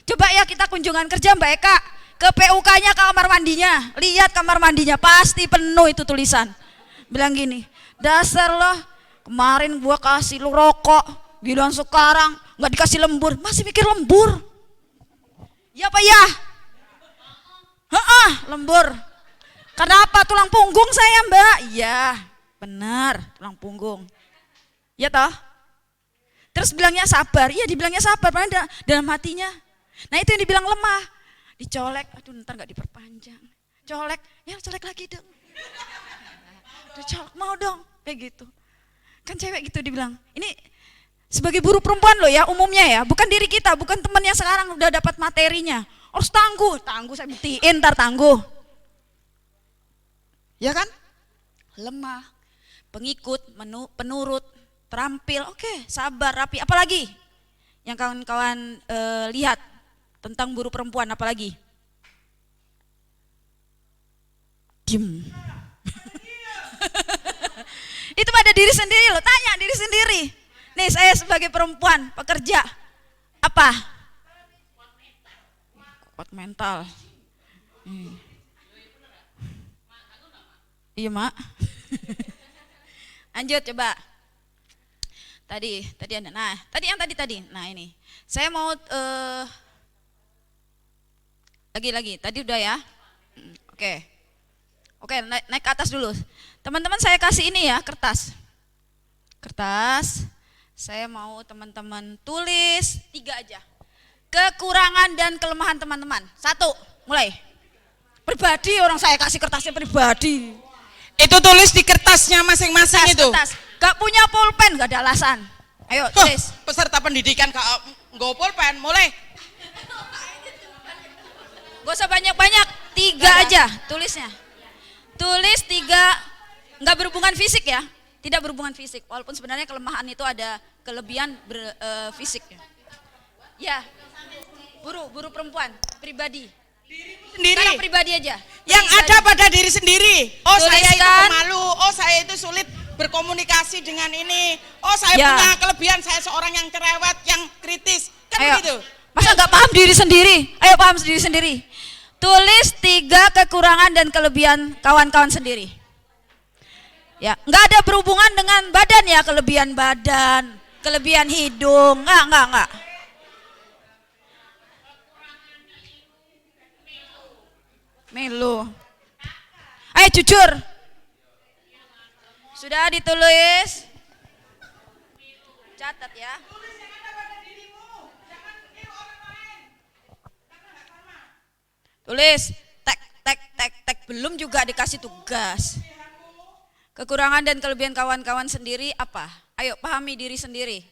Coba ya kita kunjungan kerja Mbak Eka, ke PUK-nya kamar mandinya, lihat kamar mandinya pasti penuh itu tulisan. Bilang gini, dasar loh, kemarin gua kasih lu rokok, bilang sekarang nggak dikasih lembur, masih mikir lembur. Ya apa ya? Lembur. Kenapa? Tulang punggung saya Mbak. Iya, benar, tulang punggung. Ya toh? Terus bilangnya sabar, iya dibilangnya sabar, padahal dalam hatinya. Nah itu yang dibilang lemah. Dicolek, aduh ntar gak diperpanjang. Colek, ya colek lagi dong. Udah colek, mau dong, kayak gitu. Kan cewek gitu dibilang, ini sebagai buruh perempuan loh ya umumnya ya, bukan diri kita, bukan teman yang sekarang udah dapat materinya. Harus tangguh, tangguh saya buktiin ntar tangguh. Ya kan? Lemah, pengikut, penurut, terampil, oke, sabar, rapi. Apalagi yang kawan-kawan lihat tentang buruh perempuan, apalagi? Diem. Itu pada diri sendiri loh, tanya diri sendiri. Nih saya sebagai perempuan, pekerja, apa? Kuat mental. Iya mak. Lanjut coba. Tadi ada. Nah, tadi. Nah, ini. Saya mau lagi. Tadi udah ya. Oke. Oke, naik ke atas dulu. Teman-teman saya kasih ini ya, kertas. Saya mau teman-teman tulis 3 aja. Kekurangan dan kelemahan teman-teman. 1, mulai. Pribadi, orang saya kasih kertasnya pribadi. Itu tulis di kertasnya masing-masing itu. Kertas. Gak punya pulpen, gak ada alasan. Ayo tulis. Peserta pendidikan nggak pulpen, mulai. Gak usah banyak-banyak, 3 aja tulisnya. Tulis 3, nggak berhubungan fisik ya, tidak berhubungan fisik. Walaupun sebenarnya kelemahan itu ada kelebihan fisik. Ya, buru perempuan, pribadi. Sendiri. Sekarang pribadi aja. Yang Pribadi. ada pada diri sendiri. Oh, saya itu Tuliskan. pemalu. Oh, saya itu sulit berkomunikasi dengan ini. Oh, saya Ya. punya kelebihan. Saya seorang yang cerewet, yang kritis. Kan Ayo, begitu. masa nggak paham diri sendiri? Ayo paham diri sendiri. Tulis 3 kekurangan dan kelebihan kawan-kawan sendiri. Ya, nggak ada berhubungan dengan badan ya, kelebihan badan, kelebihan hidung, nggak. Melu. Ayo jujur. Sudah ditulis? Catat ya. Tulis, tek, belum juga dikasih tugas. Kekurangan dan kelebihan kawan-kawan sendiri apa? Ayo pahami diri sendiri.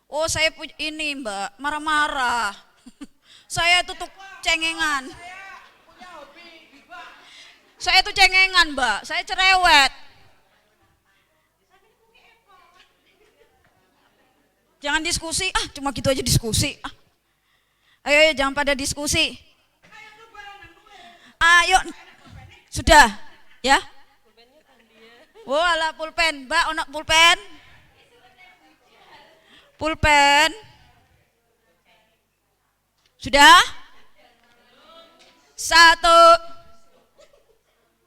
Oh saya ini mbak, marah-marah. Saya tutup cengengan. Saya itu cengengan mbak, saya cerewet. Jangan diskusi, cuma gitu aja diskusi. Ayo jangan pada diskusi. Ayo, sudah, ya. Wala pulpen, mbak, ono pulpen. Pulpen. Sudah? 1,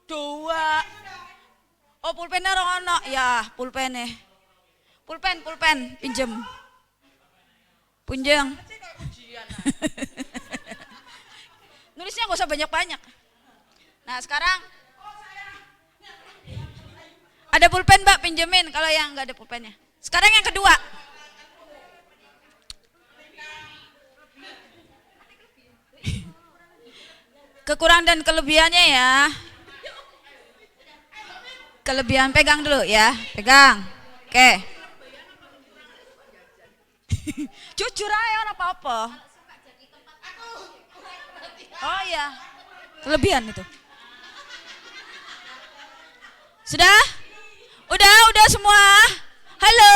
2. Oh pulpennya ono, ya pulpennya. Pulpen, pinjem. Punjeng. Nulisnya gak usah banyak-banyak. Nah sekarang ada pulpen mbak, pinjemin kalau yang nggak ada pulpennya. Sekarang yang kedua. Kekurangan dan kelebihannya ya. Kelebihan pegang dulu ya, pegang. Oke. Jujur aja orang apa-apa. Oh iya, kelebihan itu. Sudah? Udah semua? Halo?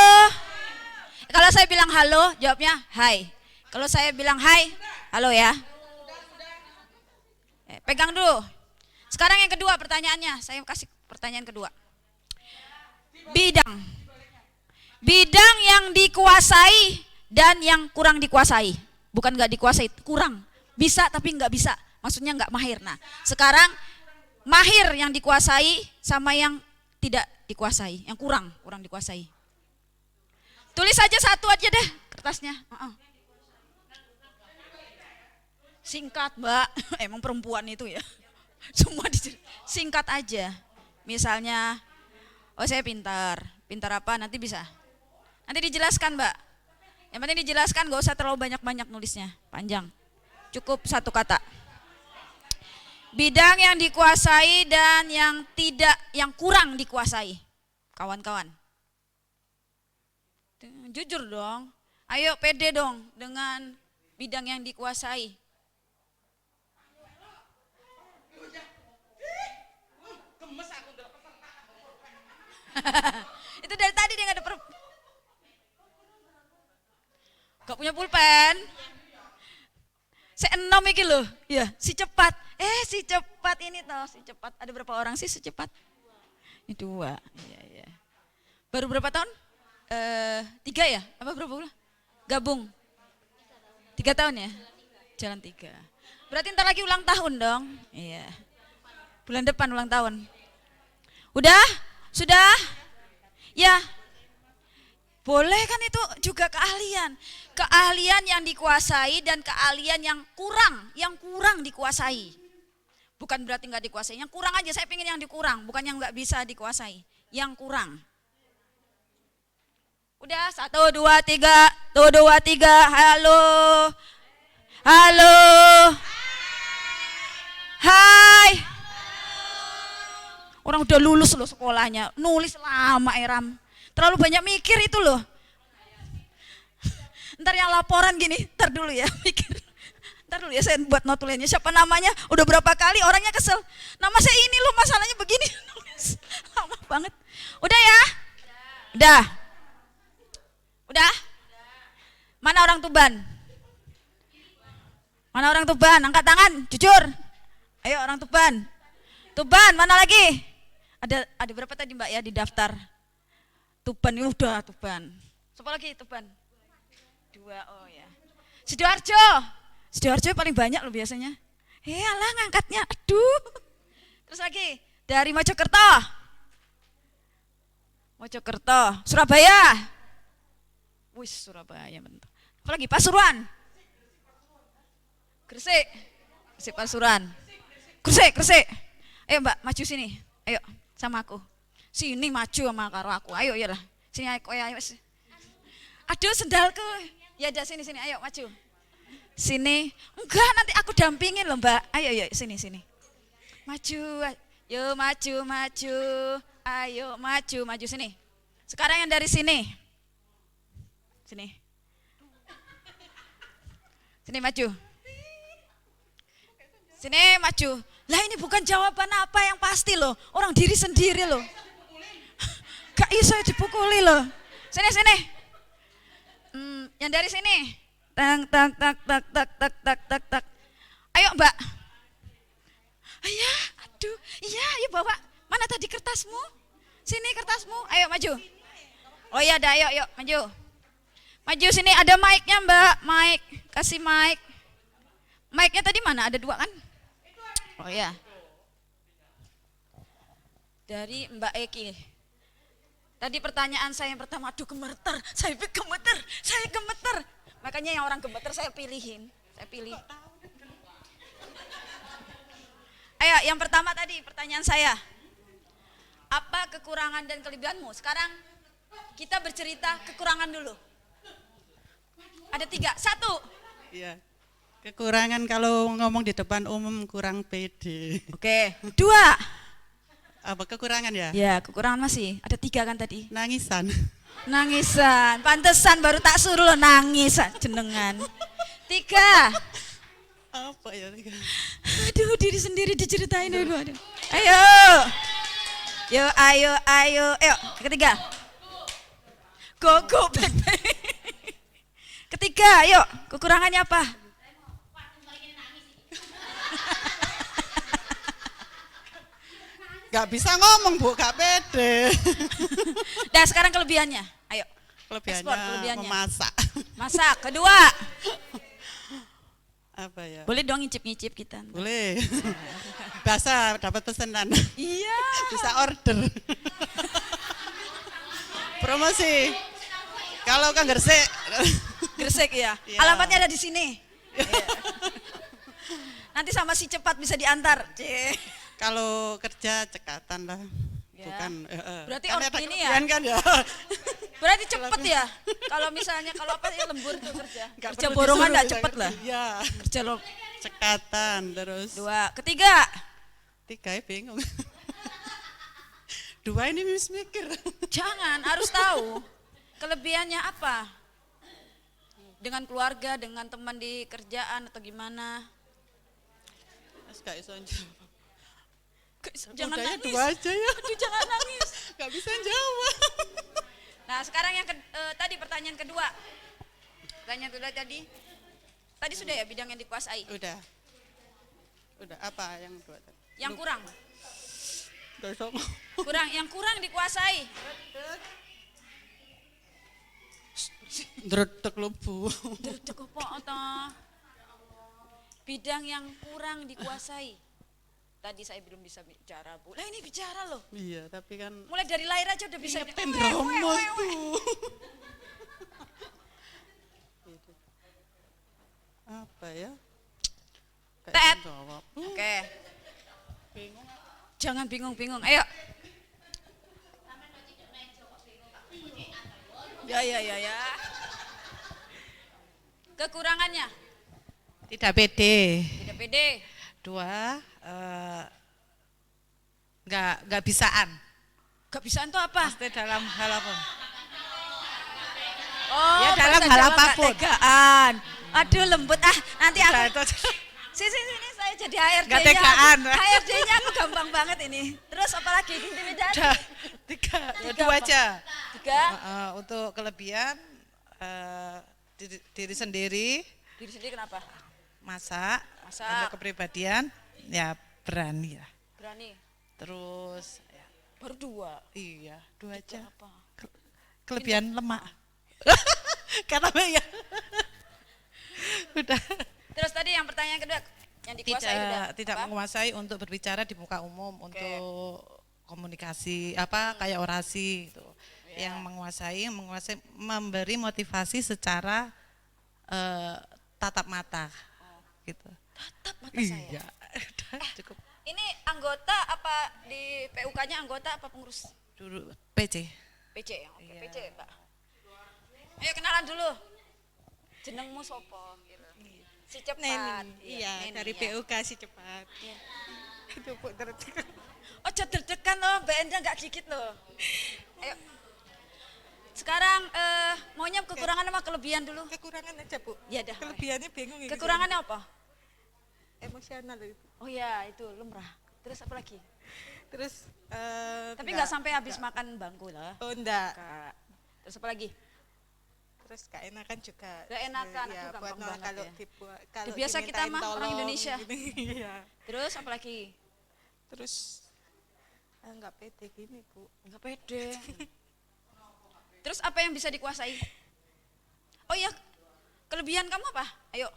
Kalau saya bilang halo, jawabnya hai. Kalau saya bilang hai, halo ya. Pegang dulu. Sekarang yang kedua pertanyaannya, saya kasih pertanyaan kedua. Bidang yang dikuasai dan yang kurang dikuasai. Bukan nggak dikuasai, kurang. Bisa tapi nggak bisa, maksudnya nggak mahir. Nah sekarang mahir yang dikuasai sama yang tidak dikuasai, yang kurang dikuasai. Tulis aja 1 aja deh kertasnya. Singkat mbak, emang perempuan itu ya. Semua singkat aja. Misalnya, oh saya pintar apa nanti bisa. Nanti dijelaskan mbak. Yang penting dijelaskan, gak usah terlalu banyak-banyak nulisnya, panjang. Cukup 1 kata. Bidang yang dikuasai dan yang kurang dikuasai. Kawan-kawan. Jujur dong. Ayo pede dong dengan bidang yang dikuasai. Itu dari tadi dia gak ada gak punya pulpen. Saya 6 iki loh. Ya, si cepat. Si cepat ini toh, si cepat. Ada berapa orang sih secepat? Ini 2. Iya. Baru berapa tahun? 3 ya? Apa berapa bulan? Gabung. 3 tahun ya? Jalan 3. Berarti ntar lagi ulang tahun dong. Iya. Bulan depan ulang tahun. Udah? Sudah? Ya, boleh kan itu juga keahlian. Keahlian yang dikuasai dan keahlian yang kurang dikuasai. Bukan berarti nggak dikuasai, yang kurang aja, saya pengen yang dikurang, bukan yang nggak bisa dikuasai, yang kurang. Udah, 1, 2, 3, 1, 2, 3, halo. Halo. Hai. Orang udah lulus loh sekolahnya, nulis lama Eram. Terlalu banyak mikir itu loh. Ntar yang laporan gini, ntar dulu ya mikir. Ntar dulu ya saya buat notulennya, siapa namanya, udah berapa kali orangnya kesel. Nama saya ini loh, masalahnya begini. Lama banget. Udah ya? Udah. Udah? Mana orang Tuban? Mana orang Tuban? Angkat tangan, jujur. Ayo orang Tuban. Tuban, mana lagi? Ada berapa tadi Mbak ya di daftar? Tuban, ini udah Tuban. Siapa lagi Tuban? 2, oh ya. Sidoarjo. Sidoarjo paling banyak loh biasanya. Alah ngangkatnya, aduh. Terus lagi, dari Mojokerto. Mojokerto, Surabaya. Wis Surabaya bentar. Apa lagi? Pasuruan. Gresik. Gresik Pasuruan. Gresik. Ayo Mbak, maju sini. Ayo sama aku. Sini maju sama karo aku. Ayo ya lah. Sini ayo. Aduh sendalku. Ya udah sini ayo maju. Sini. Enggak, nanti aku dampingin loh Mbak. Ayo sini. Maju. Yo maju. Ayo maju sini. Sekarang yang dari sini. Sini maju. Sini maju. Lah ini bukan jawaban apa yang pasti loh. Orang diri sendiri loh. Gak iso dipukuli loh. Sini. Yang dari sini. Tak. Ayo Mbak. Aduh. Iya, ayo bawa. Mana tadi kertasmu? Sini kertasmu. Ayo maju. Oh iya dah, ayo maju. Maju sini, ada mic-nya Mbak. Mic, kasih mic. Mic-nya tadi mana? Ada 2 kan? Oh ya. Dari Mbak Eki. Tadi pertanyaan saya yang pertama, aduh gemeter. Saya gemeter. Makanya yang orang gemeter saya pilih. Ayo, yang pertama tadi pertanyaan saya. Apa kekurangan dan kelebihanmu? Sekarang kita bercerita kekurangan dulu. Ada 3, 1. Iya. Kekurangan kalau ngomong di depan umum kurang pede. Oke. 2. Apa kekurangan ya? Ya, kekurangan masih. Ada 3 kan tadi? Nangisan. Pantesan baru tak suruh lo nangis jenengan. 3. Apa ya? 3. Aduh, diri sendiri diceritain dulu. Ayo. Ayo. Ketiga. Go back. Ketiga, yuk. Kekurangannya apa? Gak bisa ngomong Bu, gak pede. Dan sekarang kelebihannya. Ayo. Kelebihannya memasak. Masak. Kedua. Apa ya? Boleh dong ngicip-ngicip kita. Boleh. Biasa dapat pesanan. Iya. Bisa order. Promosi. Kalau kan Gresik ya. Iya. Alamatnya ada di sini. Iya. Nanti sama si cepat bisa diantar. Kalau kerja cekatan lah. Ya. Bukan. Berarti kan orang ada ini ya. kelebihan kan ya. Berarti cepet ya. Kalau misalnya kalau apa ya lembur tuh kerja. Nggak Kerja perlu borongan disuruh, enggak bisa cepet ngerti. lah. Iya. Kerja lo. Cekatan terus. 2. Ketiga. 3 ya bingung. 2 ini mikir. Jangan, harus tahu kelebihannya apa. Dengan keluarga, dengan teman di kerjaan atau gimana. Gak iso jawab. Jangan Udahnya nangis. 2 aja ya. Aduh, jangan nangis. Gak bisa jawab. Nah, sekarang yang tadi pertanyaan kedua. Pertanyaan kedua tadi. Tadi sudah ya bidang yang dikuasai. Udah apa yang 2 tadi? Yang kurang. Gak iso. Yang kurang dikuasai. Dredeg lho Bu. Dredeg apa toh? Bidang yang kurang dikuasai. Tadi saya belum bisa bicara, Bu. Lah ini bicara loh. Iya, tapi kan Mulai dari lahir aja udah bisa. ingetin Romo Bu. Gitu. Apa ya? Kayak Tet. jawab. Oke. Jangan bingung-bingung. Ayo. Ya. Kekurangannya? Tidak pede. Tidak pede. 2, nggak bisaan. Gak bisaan tuh apa? Pasti dalam hal apa? Oh, Ya, dalam bahasa hal Jawa gak apapun. tegaan. Aduh lembut nanti aku. Udah, itu aja. Sini saya jadi HRD-nya. Nggak tegaan. HRD-nya aku gampang banget ini. Terus apa lagi? Intimidasi. Udah, 3, 2 aja. 3. Untuk kelebihan diri sendiri, Diri sendiri kenapa? masak. Masak. Untuk kepribadian, ya berani lah. Berani. Terus, ya, Baru 2. iya 2 aja. Apa? Kelebihan lemak. Karena ya. Udah. Terus tadi yang pertanyaan kedua yang dikuasai udah. Tidak apa? menguasai untuk berbicara di muka umum, untuk komunikasi kayak orasi gitu. Yang menguasai memberi motivasi secara tatap mata gitu. Tatap mata saya. Iya, udah cukup. Ini anggota apa di PUK-nya anggota apa pengurus? Dulu PC. PC ya. Oke, PC, Mbak. Ayo kenalan dulu. Jenengmu sopo gitu. Si cepat. Iya, Neni, dari ya. PUK si cepat. Itu Bu terdekat. Oh, deg-degan loh, Mbak Enda nggak gigit loh. Ayo. Sekarang maunya kekurangan sama kelebihan dulu. Kekurangan aja Bu. Ya dah. Kelebihannya bingung ini. Kekurangannya apa? Emosional itu. Oh ya, itu lumrah. Terus apa lagi? Terus Tapi nggak sampai habis makan bangku lah. Oh enggak. Kak. Terus apa lagi? Terus gak enakan juga. Gak enakan, Ya, aku buat gampang banget kalau ya. dibuat kalau Udah biasa kita dimintain mah orang tolong Indonesia. gini, Iya. Terus apa lagi? Terus enggak pede gini, Bu. Nggak pede. Terus apa yang bisa dikuasai? Oh iya, kelebihan kamu apa? Ayo.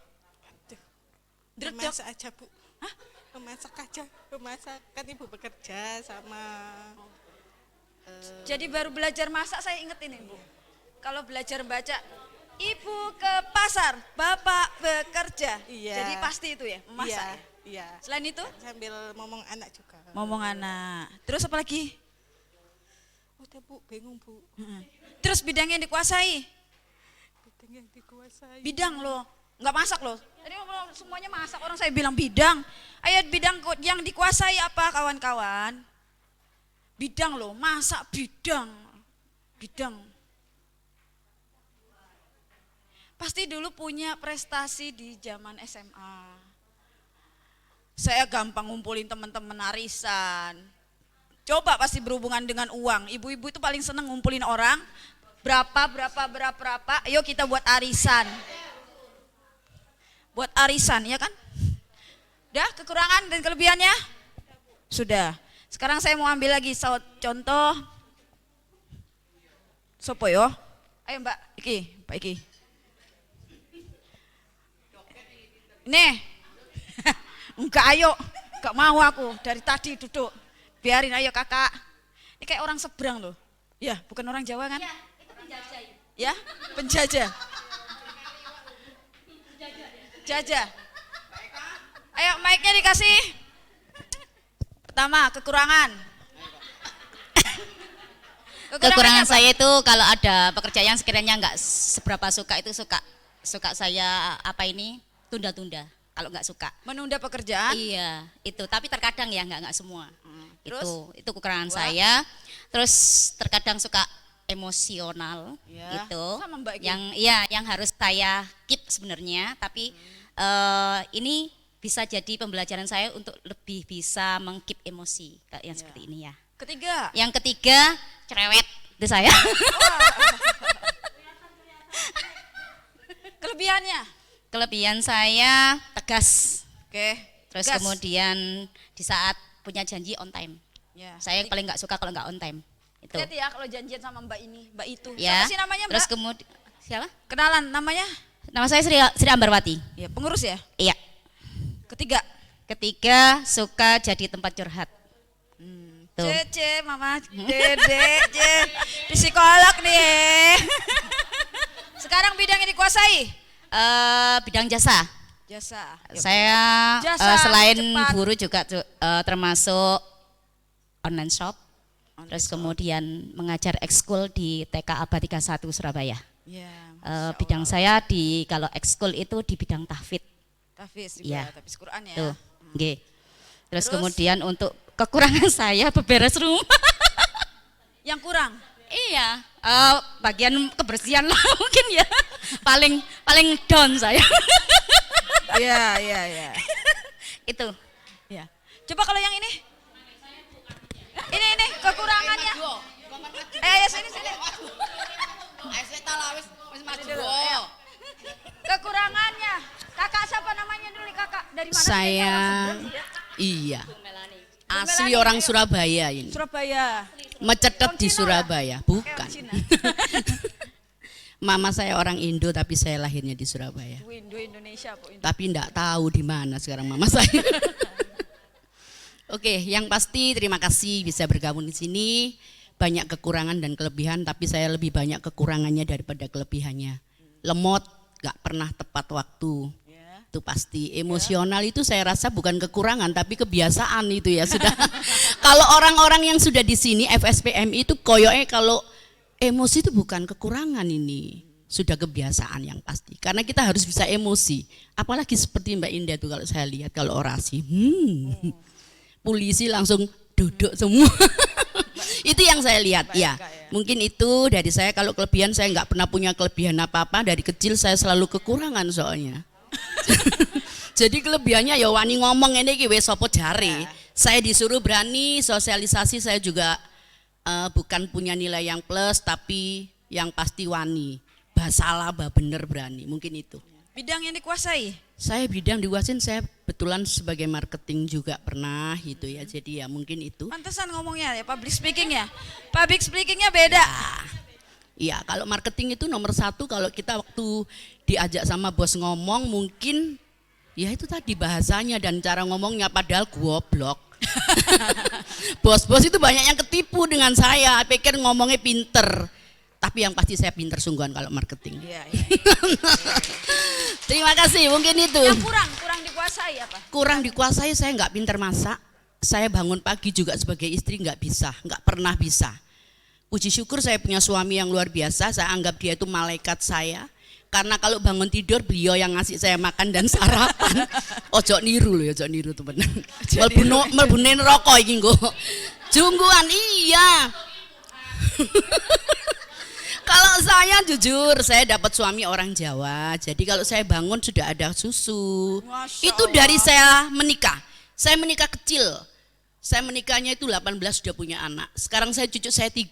Dredeg. Memasak aja, Bu. Hah? Memasak aja. Memasak kan Ibu bekerja sama Jadi baru belajar masak saya inget ini, Bu. Kalau belajar baca, Ibu ke pasar, Bapak bekerja. Iya. Jadi pasti itu ya, memasak iya, ya. iya. Selain itu, Sambil ngomong anak juga. ngomong anak. Terus apa lagi? Udah Bu, bingung Bu. Terus bidang yang dikuasai? Bidang yang dikuasai. Bidang loh, nggak masak loh. Tadi semuanya masak, orang saya bilang bidang. Ayo bidang yang dikuasai apa kawan-kawan? Bidang loh, masak bidang. Pasti dulu punya prestasi di zaman SMA. Saya gampang ngumpulin teman-teman arisan. Coba pasti berhubungan dengan uang. Ibu-ibu itu paling seneng ngumpulin orang. Berapa. Ayo kita buat arisan. Buat arisan, ya kan? Udah, kekurangan dan kelebihannya? Sudah. Sekarang saya mau ambil lagi contoh. Sopo yo? Ayo Mbak Pak Iki. Nih. Enggak ayo, enggak mau aku dari tadi duduk. Biarin ayo kakak. Ini kayak orang seberang loh. Ya, bukan orang Jawa kan? Ya, itu penjajah. Ya, penjajah. Jajah. Ayo mic-nya dikasih. Pertama, kekurangan. Kekurangan apa? saya itu kalau ada pekerjaan yang sekiranya nggak seberapa suka itu suka saya tunda-tunda kalau nggak suka. Menunda pekerjaan. Iya, itu. Tapi terkadang ya nggak semua. Terus? Itu kekurangan saya. Terus terkadang suka emosional Ya, itu. sama Mbak Ki. Yang harus saya keep sebenarnya. Tapi ini bisa jadi pembelajaran saya untuk lebih bisa meng-keep emosi yang seperti ini ya. Ketiga. Yang ketiga cerewet itu saya. Kelebihannya. Kelebihan saya tegas. Oke. Terus gas. kemudian di saat punya janji on time. Ya. Saya yang paling nggak suka kalau nggak on time. Itu. Hati-hati ya kalau janjian sama Mbak ini, Mbak itu. Ya. Siapa sih namanya Mbak? Terus kemudian siapa? Kenalan namanya? Nama saya Sri Ambarwati. Ya, pengurus ya. Iya. Ketiga. Ketiga, suka jadi tempat curhat. Tuh. C, mama, D, psikolog nih. Sekarang bidang yang dikuasai? Bidang jasa. Jasa. Saya Jasa selain cepat. guru juga termasuk online shop. Terus kemudian mengajar ekskul di TK Abad 31 Surabaya. Ya, Bidang saya kalau ekskul itu di bidang tahfidz. tahfiz juga, Iya. tahfiz Quran ya. Tuh, nggih. Terus Terus? kemudian untuk kekurangan saya beberes rumah. Yang kurang? Iya, bagian kebersihan lah mungkin ya. Paling down saya. Iya. Itu. Ya. Coba kalau yang ini? Ini kekurangannya. Ya sini. Kekurangannya. Kakak siapa namanya dulu nih, kakak? Dari mana? Saya iya. Asli orang Surabaya ini. Surabaya. Mecetet Orang di Cina Surabaya, bukan. Cina. Mama saya orang Indo tapi saya lahirnya di Surabaya. Indo Indonesia, Bu. Tapi enggak tahu di mana sekarang mama saya. Oke, yang pasti terima kasih bisa bergabung di sini. Banyak kekurangan dan kelebihan, tapi saya lebih banyak kekurangannya daripada kelebihannya. Lemot, enggak pernah tepat waktu. Itu pasti. Emosional itu saya rasa bukan kekurangan tapi kebiasaan itu ya sudah. Kalau orang-orang yang sudah di sini FSPM itu koyoknya kalau emosi itu bukan kekurangan ini. Sudah kebiasaan yang pasti. Karena kita harus bisa emosi. Apalagi seperti Mbak Indah tuh kalau saya lihat kalau orasi. Polisi langsung duduk semua. Itu yang saya lihat ya. Mungkin itu dari saya. Kalau kelebihan saya nggak pernah punya kelebihan apa-apa. Dari kecil saya selalu kekurangan soalnya. Jadi kelebihannya ya wani ngomong ini ki wis sapa jare. Saya disuruh berani sosialisasi, saya juga bukan punya nilai yang plus tapi yang pasti wani. Basalah bah bener berani, mungkin itu. Bidang yang dikuasai? Saya bidang dikuasain, saya betulan sebagai marketing juga pernah gitu ya. Jadi ya mungkin itu. Pantesan ngomongnya ya, public speaking ya. Public speakingnya beda. Iya, kalau marketing itu nomor satu. Kalau kita waktu diajak sama bos ngomong mungkin ya itu tadi bahasanya dan cara ngomongnya padahal goblok. Bos-bos itu banyak yang ketipu dengan saya, pikir ngomongnya pinter. Tapi yang pasti saya pinter sungguhan kalau marketing. Iya. Terima kasih, mungkin itu. Yang kurang dikuasai apa? Kurang dikuasai, saya nggak pinter masak. Saya bangun pagi juga sebagai istri nggak bisa, nggak pernah bisa. Puji syukur saya punya suami yang luar biasa, saya anggap dia itu malaikat saya. Karena kalau bangun tidur beliau yang ngasih saya makan dan sarapan. Ojo niru loh, ojo niru teman. Melbunin rokok iki nggo. Jungguan iya. Kalau saya jujur, saya dapat suami orang Jawa. Jadi kalau saya bangun sudah ada susu. Masya Itu dari saya menikah. Saya menikah kecil. Saya menikahnya itu 18 sudah punya anak. Sekarang saya cucu saya 4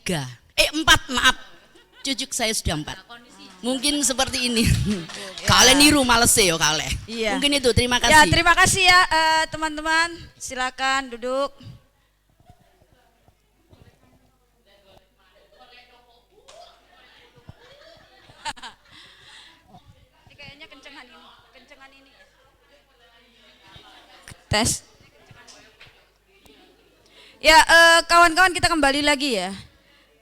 maaf. Cucu saya sudah 4. Mungkin seperti ini. Kalian niru males ya kalian. Iya. Mungkin itu, terima kasih. Ya, terima kasih ya teman-teman. Silakan duduk. Ini kayaknya kencengan ini. Tes. Ya, kawan-kawan kita kembali lagi ya.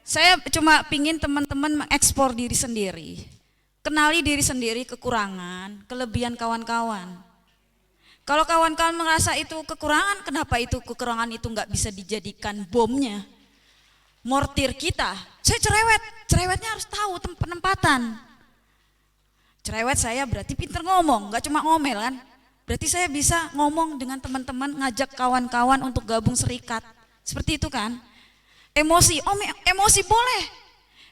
Saya cuma pingin teman-teman mengekspor diri sendiri. Kenali diri sendiri, kekurangan, kelebihan kawan-kawan. Kalau kawan-kawan merasa itu kekurangan, kenapa itu kekurangan itu nggak bisa dijadikan bomnya? Mortir kita, saya cerewetnya harus tahu penempatan. Cerewet saya berarti pinter ngomong, nggak cuma ngomel kan? Berarti saya bisa ngomong dengan teman-teman, ngajak kawan-kawan untuk gabung serikat. Seperti itu kan? Emosi, emosi boleh.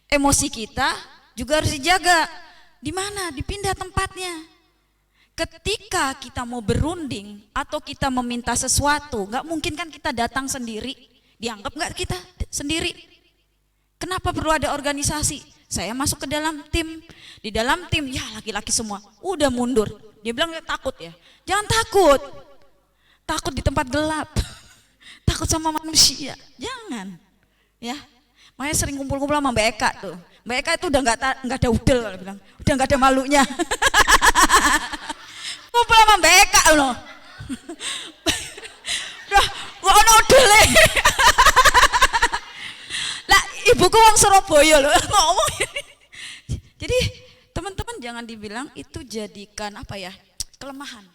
Emosi kita juga harus dijaga. Di mana? Dipindah tempatnya. Ketika kita mau berunding atau kita meminta sesuatu, nggak mungkin kan kita datang sendiri. Dianggap nggak kita sendiri? Kenapa perlu ada organisasi? Saya masuk ke dalam tim. Di dalam tim, ya laki-laki semua. Udah mundur. Dia bilang takut ya. Jangan takut. Takut di tempat gelap. Takut sama manusia. Jangan. Ya, makanya sering kumpul-kumpul sama Mbak Eka tuh. Mbak Eka itu udah nggak ada udel kalau bilang, udah nggak ada malunya. Kumpul sama Mbak Eka loh. Dah, kok ono dele. Lah, ibuku wong Surabaya loh ngomong. Jadi, teman-teman jangan dibilang itu jadikan apa ya? Kelemahan.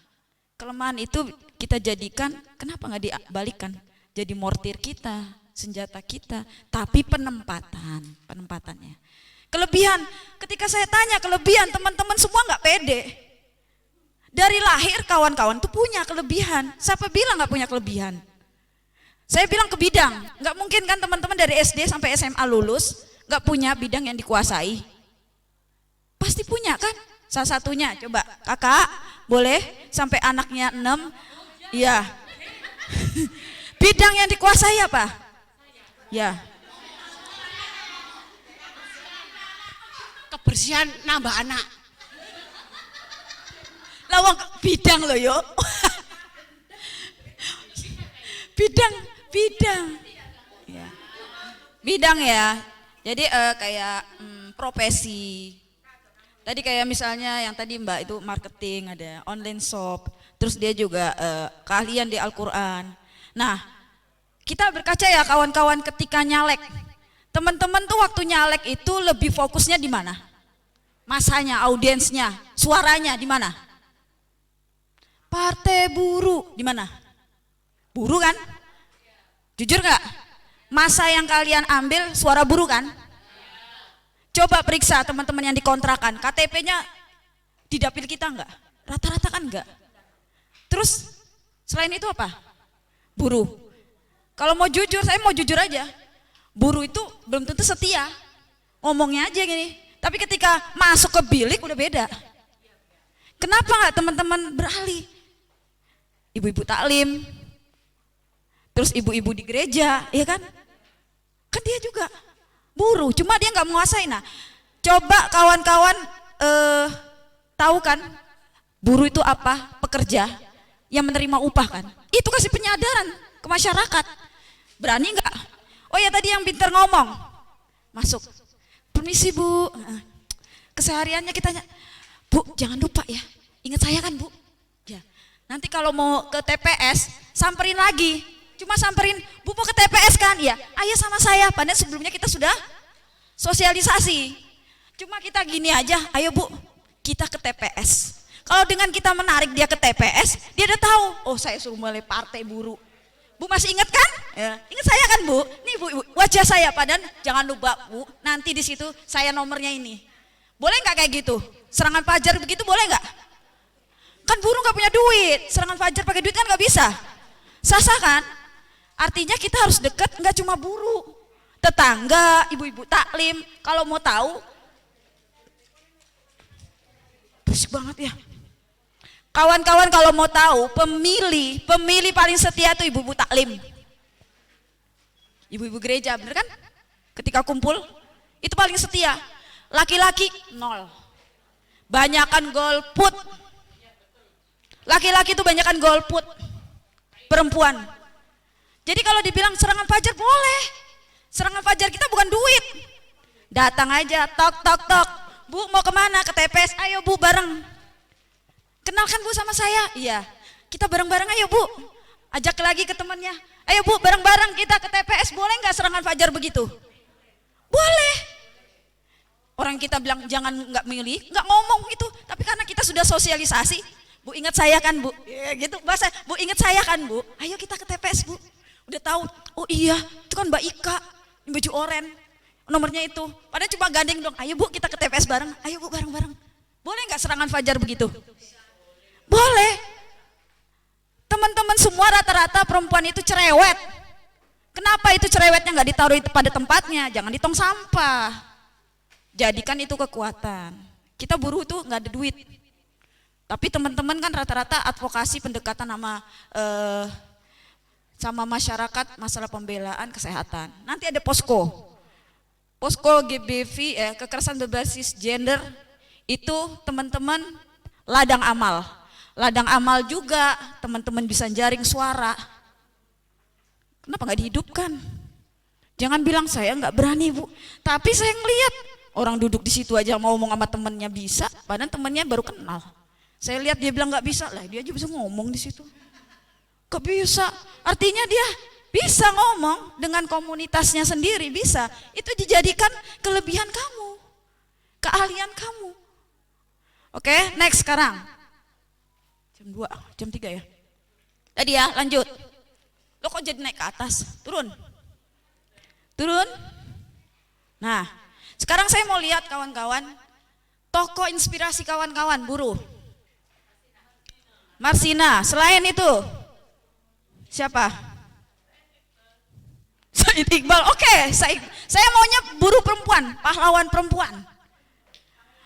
Kelemahan itu kita jadikan, kenapa nggak dibalikan? Jadi mortir kita, senjata kita, tapi penempatannya. Kelebihan, ketika saya tanya kelebihan, teman-teman semua nggak pede. Dari lahir kawan-kawan tuh punya kelebihan. Siapa bilang nggak punya kelebihan? Saya bilang ke bidang, nggak mungkin kan teman-teman dari SD sampai SMA lulus nggak punya bidang yang dikuasai. Pasti punya kan? Salah satunya, coba kakak boleh sampai anaknya 6, iya. Bidang yang dikuasai apa? Ya. Kebersihan nambah anak. Lawang bidang loh yo. bidang. Ya. Bidang ya. Jadi kayak profesi. Tadi kayak misalnya yang tadi Mbak itu marketing, ada online shop, terus dia juga keahlian di Al-Quran. Nah, kita berkaca ya kawan-kawan ketika nyalek. Teman-teman tuh waktu nyalek itu lebih fokusnya di mana? Masanya, audiensnya, suaranya di mana? Partai buruh di mana? Buruh kan? Jujur nggak? Masa yang kalian ambil suara buruh kan? Coba periksa teman-teman yang dikontrakan, KTP-nya di dapil kita enggak? Rata-rata kan enggak. Terus selain itu apa? Buruh. Kalau mau jujur, saya mau jujur aja. Buruh itu belum tentu setia. Ngomongnya aja gini. Tapi ketika masuk ke bilik udah beda. Kenapa enggak teman-teman beralih? Ibu-ibu taklim. Terus ibu-ibu di gereja, ya kan? Kan dia juga buruh, cuma dia nggak menguasai. Nah, coba kawan-kawan tahu kan buruh itu apa? Pekerja yang menerima upah kan? Itu kasih penyadaran ke masyarakat. Berani nggak? Oh ya tadi yang pintar ngomong, masuk. Permisi Bu, kesehariannya kita Bu jangan lupa ya, ingat saya kan Bu. Ya, nanti kalau mau ke TPS samperin lagi. Cuma samperin, Bu mau ke TPS kan? Ya, ayo sama saya. Padahal sebelumnya kita sudah sosialisasi. Cuma kita gini aja, ayo Bu, kita ke TPS. Kalau dengan kita menarik dia ke TPS, dia udah tahu, oh saya suruh mulai partai buruh. Bu masih ingat kan? Ya, ingat saya kan Bu? Nih Bu, wajah saya. Padahal jangan lupa Bu, nanti di situ saya nomornya ini. Boleh nggak kayak gitu? Serangan fajar begitu boleh nggak? Kan buruh nggak punya duit, serangan fajar pakai duit kan nggak bisa. Sah-sah kan? Artinya kita harus dekat, nggak cuma buruh, tetangga, ibu-ibu taklim. Kalau mau tahu, berisik banget ya. Kawan-kawan kalau mau tahu, pemilih paling setia itu ibu-ibu taklim, ibu-ibu gereja, bener kan? Ketika kumpul, itu paling setia. Laki-laki 0, banyakan golput. Laki-laki itu banyakan golput, perempuan. Jadi kalau dibilang serangan fajar boleh. Serangan fajar kita bukan duit. Datang aja, tok tok tok. Bu mau kemana? Ke TPS. Ayo Bu bareng. Kenalkan Bu sama saya. Iya. Kita bareng-bareng ayo Bu. Ajak lagi ke temannya. Ayo Bu bareng-bareng kita ke TPS. Boleh nggak serangan fajar begitu? Boleh. Orang kita bilang jangan nggak milih, nggak ngomong itu. Tapi karena kita sudah sosialisasi. Bu ingat saya kan Bu? Ya, gitu bahasa. Bu ingat saya kan Bu? Ayo kita ke TPS Bu. Udah tahu, oh iya itu kan Mbak Ika, baju oren, nomornya itu. Padahal cuma gandeng dong, ayo Bu kita ke TPS bareng, ayo Bu bareng-bareng. Boleh nggak serangan fajar begitu? Boleh. Teman-teman semua rata-rata perempuan itu cerewet. Kenapa itu cerewetnya nggak ditaruh pada tempatnya? Jangan di tong sampah. Jadikan itu kekuatan. Kita buruh tuh nggak ada duit. Tapi teman-teman kan rata-rata advokasi pendekatan sama masyarakat masalah pembelaan kesehatan. Nanti ada posko GBV kekerasan berbasis gender itu teman-teman ladang amal juga teman-teman bisa jaring suara. Kenapa nggak dihidupkan? Jangan bilang saya nggak berani Bu, tapi saya ngelihat orang duduk di situ aja mau ngomong sama temennya bisa, padahal temennya baru kenal. Saya lihat dia bilang nggak bisa lah, dia aja bisa ngomong di situ. Kok bisa? Artinya dia bisa ngomong dengan komunitasnya sendiri, bisa. Itu dijadikan kelebihan kamu, keahlian kamu. Oke, next sekarang. Jam 2, jam 3 ya. Tadi ya, lanjut. Lo kok jadi naik ke atas? Turun. Turun. Nah, sekarang saya mau lihat kawan-kawan, tokoh inspirasi kawan-kawan buruh. Marsina, selain itu siapa? Said Iqbal. Oke, saya maunya buruh perempuan, pahlawan perempuan.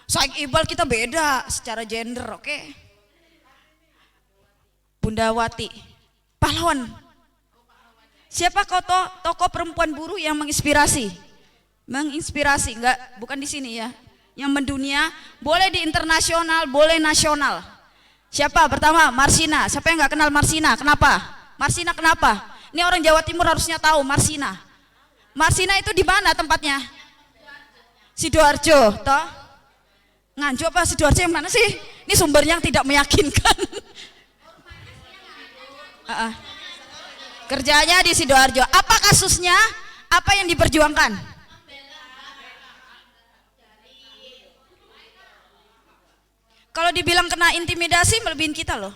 Said Iqbal kita beda secara gender, oke? Bunda Wati, pahlawan. Siapa tokoh perempuan buruh yang menginspirasi? Menginspirasi, enggak, bukan di sini ya. Yang mendunia, boleh di internasional, boleh nasional. Siapa? Pertama, Marsina. Siapa yang enggak kenal Marsina? Kenapa? Marsina kenapa? Ini orang Jawa Timur harusnya tahu Marsina. Marsina itu di mana tempatnya? Sidoarjo, toh? Nganjuk apa Sidoarjo yang mana sih? Ini sumbernya yang tidak meyakinkan. Kerjanya di Sidoarjo. Apa kasusnya? Apa yang diperjuangkan? Kalau dibilang kena intimidasi melebihin kita loh.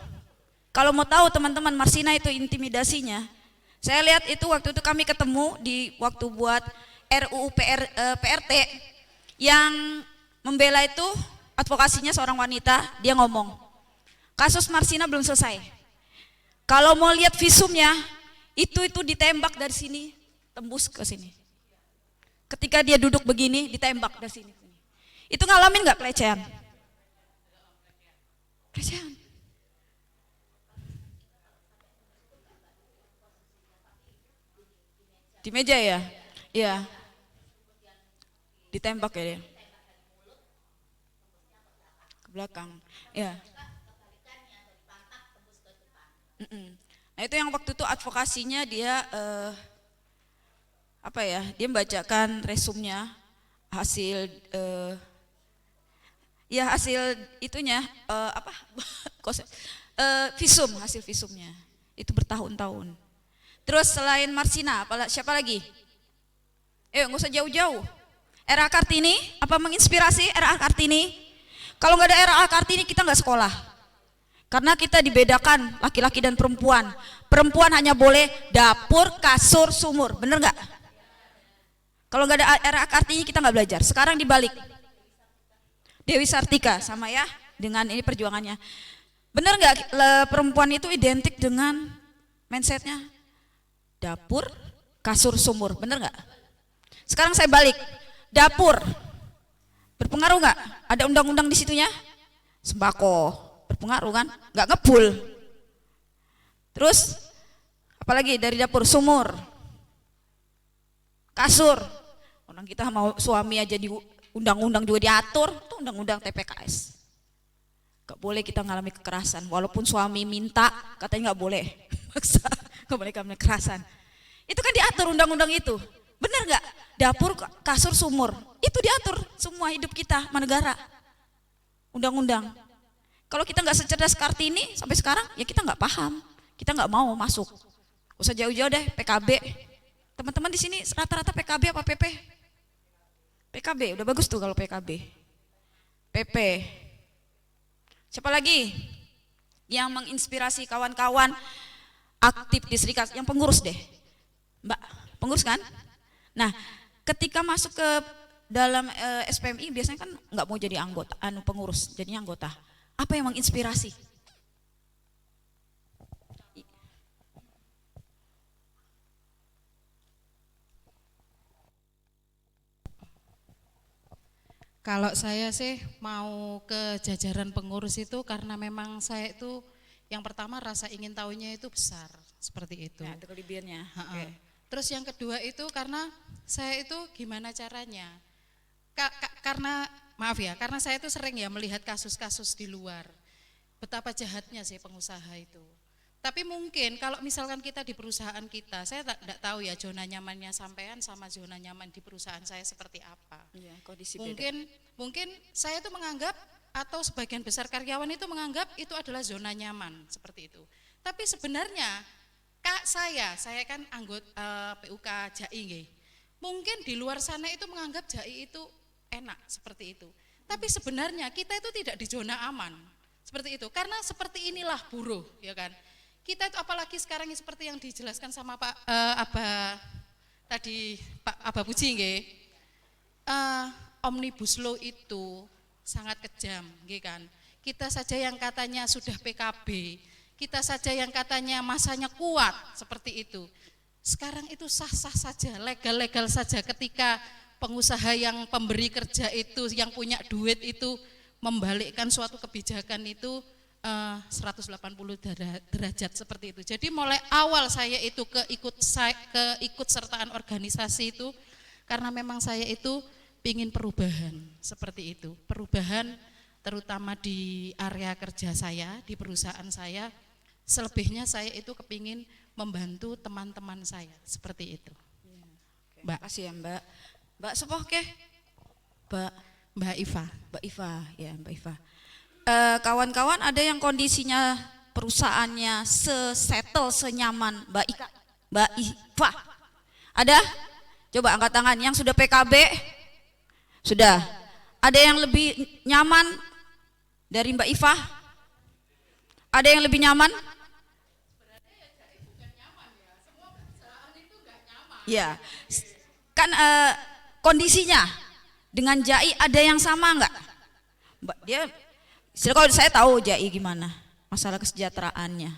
Kalau mau tahu teman-teman Marsina itu intimidasinya, saya lihat itu waktu itu kami ketemu di waktu buat RUU PRT yang membela itu advokasinya seorang wanita, dia ngomong kasus Marsina belum selesai. Kalau mau lihat visumnya itu ditembak dari sini tembus ke sini. Ketika dia duduk begini ditembak dari sini. Itu ngalamin nggak pelecehan? Pelecehan. Di meja ya? Iya. Ditembak ya dia. Ke belakang. Iya. Nah itu yang waktu itu advokasinya dia apa ya? Dia membacakan resumnya hasil ya hasil itunya visum, hasil visumnya. Itu bertahun-tahun. Terus selain Marsina, siapa lagi? Nggak usah jauh-jauh. R.A. Kartini, apa menginspirasi R.A. Kartini? Kalau nggak ada R.A. Kartini kita nggak sekolah. Karena kita dibedakan laki-laki dan perempuan. Perempuan hanya boleh dapur, kasur, sumur, bener nggak? Kalau nggak ada R.A. Kartini kita nggak belajar. Sekarang dibalik. Dewi Sartika sama ya dengan ini perjuangannya. Bener nggak perempuan itu identik dengan mindsetnya? Dapur, kasur, sumur, bener nggak? Sekarang saya balik, dapur berpengaruh nggak? Ada undang-undang di situnya? Sembako berpengaruh kan? Nggak ngebul. Terus apalagi dari dapur? Sumur, kasur. Orang kita mau suami aja di undang-undang juga diatur, itu undang-undang TPKS. Gak boleh kita ngalami kekerasan, walaupun suami minta katanya nggak boleh, maksa. Gak boleh kami kekerasan. Itu kan diatur undang-undang itu. Benar nggak? Dapur, kasur, sumur. Itu diatur semua hidup kita, negara. Undang-undang. Kalau kita nggak secerdas Kartini sampai sekarang, ya kita nggak paham. Kita nggak mau masuk. Usah jauh-jauh deh, PKB. Teman-teman di sini rata-rata PKB apa PP? PKB, udah bagus tuh kalau PKB. PP. Siapa lagi yang menginspirasi kawan-kawan aktif di serikat, yang pengurus deh, Mbak, pengurus kan? Nah, ketika masuk ke dalam SPMI biasanya kan nggak mau jadi anggota, pengurus, jadinya anggota. Apa yang menginspirasi? Kalau saya sih mau ke jajaran pengurus itu karena memang saya itu yang pertama rasa ingin tahunya itu besar, seperti itu. Nah, itu kelebihannya. Okay. Terus yang kedua itu karena saya itu gimana caranya? Karena maaf ya, karena saya itu sering ya melihat kasus-kasus di luar. Betapa jahatnya sih pengusaha itu. Tapi mungkin kalau misalkan kita di perusahaan kita, saya tidak tahu ya zona nyamannya sampean sama zona nyaman di perusahaan saya seperti apa. Iya, kondisi mungkin saya itu menganggap atau sebagian besar karyawan itu menganggap itu adalah zona nyaman seperti itu. Tapi sebenarnya saya kan anggota PUK JAI nggih. Mungkin di luar sana itu menganggap JAI itu enak seperti itu. Tapi sebenarnya kita itu tidak di zona aman. Seperti itu. Karena seperti inilah buruh, ya kan. Kita itu apalagi sekarang seperti yang dijelaskan sama Pak Aba tadi, Pak Aba Puji nggih. Omnibus Law itu sangat kejam, nggih kan. Kita saja yang katanya sudah PKB, kita saja yang katanya masanya kuat seperti itu. Sekarang itu sah-sah saja, legal-legal saja ketika pengusaha yang pemberi kerja itu, yang punya duit itu membalikkan suatu kebijakan itu 180 derajat seperti itu. Jadi mulai awal saya itu keikut sertaan organisasi itu karena memang saya itu ingin perubahan seperti itu. Perubahan terutama di area kerja saya, di perusahaan saya. Selebihnya saya itu kepingin membantu teman-teman saya seperti itu. Mbak, kasih ya Mbak. Mbak Sepoh ke? Mbak Iva. Mbak Iva, ya Mbak Iva. Kawan-kawan ada yang kondisinya perusahaannya sesettle, senyaman Mbak Iva? Ada? Coba angkat tangan yang sudah PKB. Sudah. Ada yang lebih nyaman dari Mbak Iva? Ada yang lebih nyaman? Ya, kan kondisinya dengan JAI ada yang sama enggak? Mbak, dia, kalau saya tahu JAI gimana masalah kesejahteraannya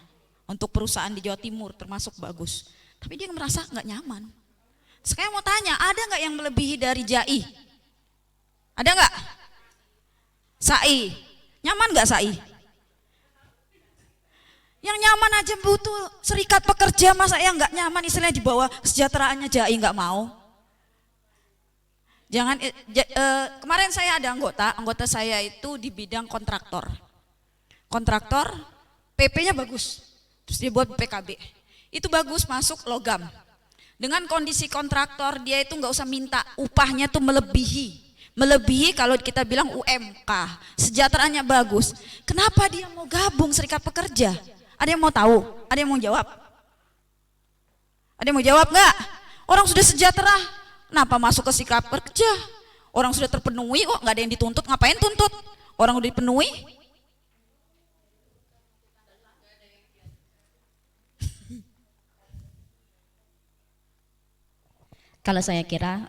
untuk perusahaan di Jawa Timur termasuk bagus, tapi dia merasa enggak nyaman. Saya mau tanya, ada enggak yang melebihi dari JAI? Ada enggak? SAI, nyaman enggak SAI? Yang nyaman aja butuh serikat pekerja, masa yang nggak nyaman istilahnya di bawah kesejahteraannya JAI nggak mau. Jangan kemarin saya ada anggota saya itu di bidang kontraktor. Kontraktor PP-nya bagus. Terus dia buat PKB. Itu bagus masuk logam. Dengan kondisi kontraktor dia itu nggak usah minta upahnya tuh melebihi kalau kita bilang UMK. Sejahteraannya bagus. Kenapa dia mau gabung serikat pekerja? Ada yang mau tahu? Ada yang mau jawab? Ada yang mau jawab nggak? Orang sudah sejahtera, kenapa masuk ke serikat pekerja? Orang sudah terpenuhi kok, nggak ada yang dituntut, ngapain tuntut? Orang udah dipenuhi. Kalau saya kira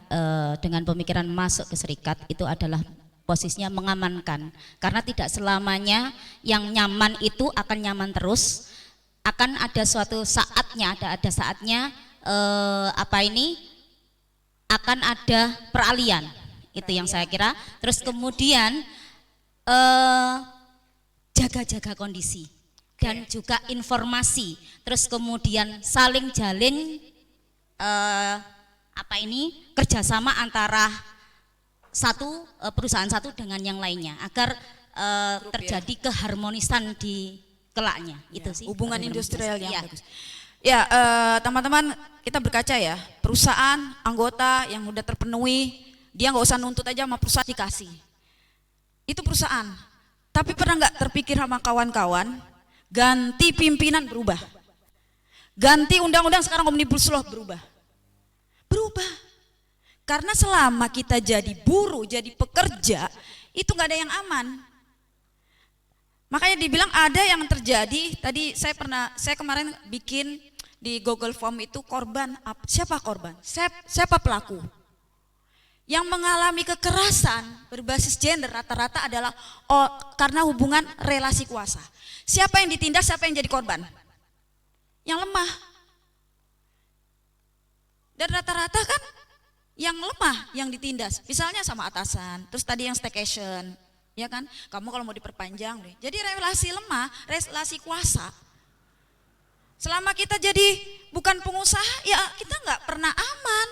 dengan pemikiran masuk ke serikat itu adalah posisinya mengamankan, karena tidak selamanya yang nyaman itu akan nyaman terus, akan ada suatu saatnya, ada saatnya akan ada peralihan, itu yang saya kira. Terus kemudian jaga-jaga kondisi dan juga informasi, terus kemudian saling jalin kerjasama antara perusahaan satu dengan yang lainnya agar terjadi keharmonisan di kelaknya. Itu sih hubungan industrial yang bagus. Ya, teman-teman, kita berkaca ya, perusahaan anggota yang udah terpenuhi, dia nggak usah nuntut aja sama perusahaan dikasih. Itu perusahaan. Tapi pernah nggak terpikir sama kawan-kawan, ganti pimpinan berubah, ganti undang-undang sekarang Omnibus Law berubah. Karena selama kita jadi buruh, jadi pekerja, itu nggak ada yang aman. Makanya dibilang ada yang terjadi. Tadi saya kemarin bikin di Google Form itu korban. Siapa korban? Siapa pelaku? Yang mengalami kekerasan berbasis gender rata-rata adalah karena hubungan relasi kuasa. Siapa yang ditindas? Siapa yang jadi korban? Yang lemah. Dan rata-rata kan yang lemah yang ditindas, misalnya sama atasan, terus tadi yang staycation, ya kan, kamu kalau mau diperpanjang deh. Jadi relasi lemah, relasi kuasa. Selama kita jadi bukan pengusaha, ya kita nggak pernah aman.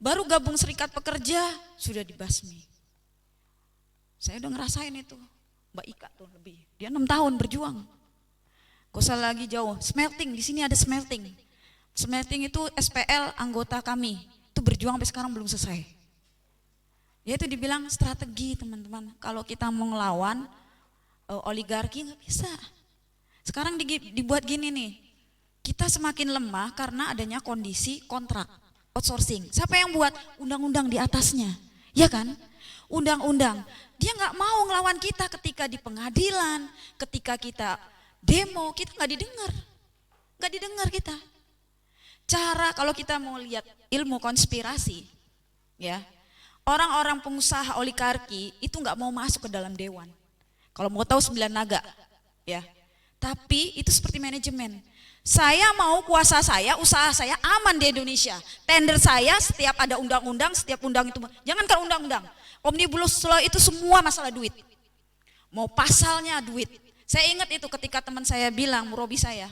Baru gabung serikat pekerja sudah dibasmi. Saya udah ngerasain itu, Mbak Ika tuh lebih, dia 6 tahun berjuang. Gak usah lagi jauh, smelting, di sini ada smelting. Smelting itu SPL anggota kami. Itu berjuang sampai sekarang belum selesai. Ya itu dibilang strategi teman-teman. Kalau kita mau ngelawan oligarki nggak bisa. Sekarang dibuat gini nih, Kita semakin lemah karena adanya kondisi kontrak outsourcing. Siapa yang buat? Undang-undang di atasnya, ya kan? Undang-undang. Dia nggak mau ngelawan kita ketika di pengadilan, ketika kita demo, kita nggak didengar kita. Cara kalau kita mau lihat ilmu konspirasi, ya, orang-orang pengusaha oligarki itu nggak mau masuk ke dalam dewan. Kalau mau tahu 9 naga, ya. Tapi itu seperti manajemen. Saya mau kuasa saya, usaha saya aman di Indonesia. Tender saya setiap ada undang-undang, setiap undang itu, jangankan undang-undang, Omnibus Law itu semua masalah duit. Mau pasalnya duit. Saya ingat itu ketika teman saya bilang, murobi saya,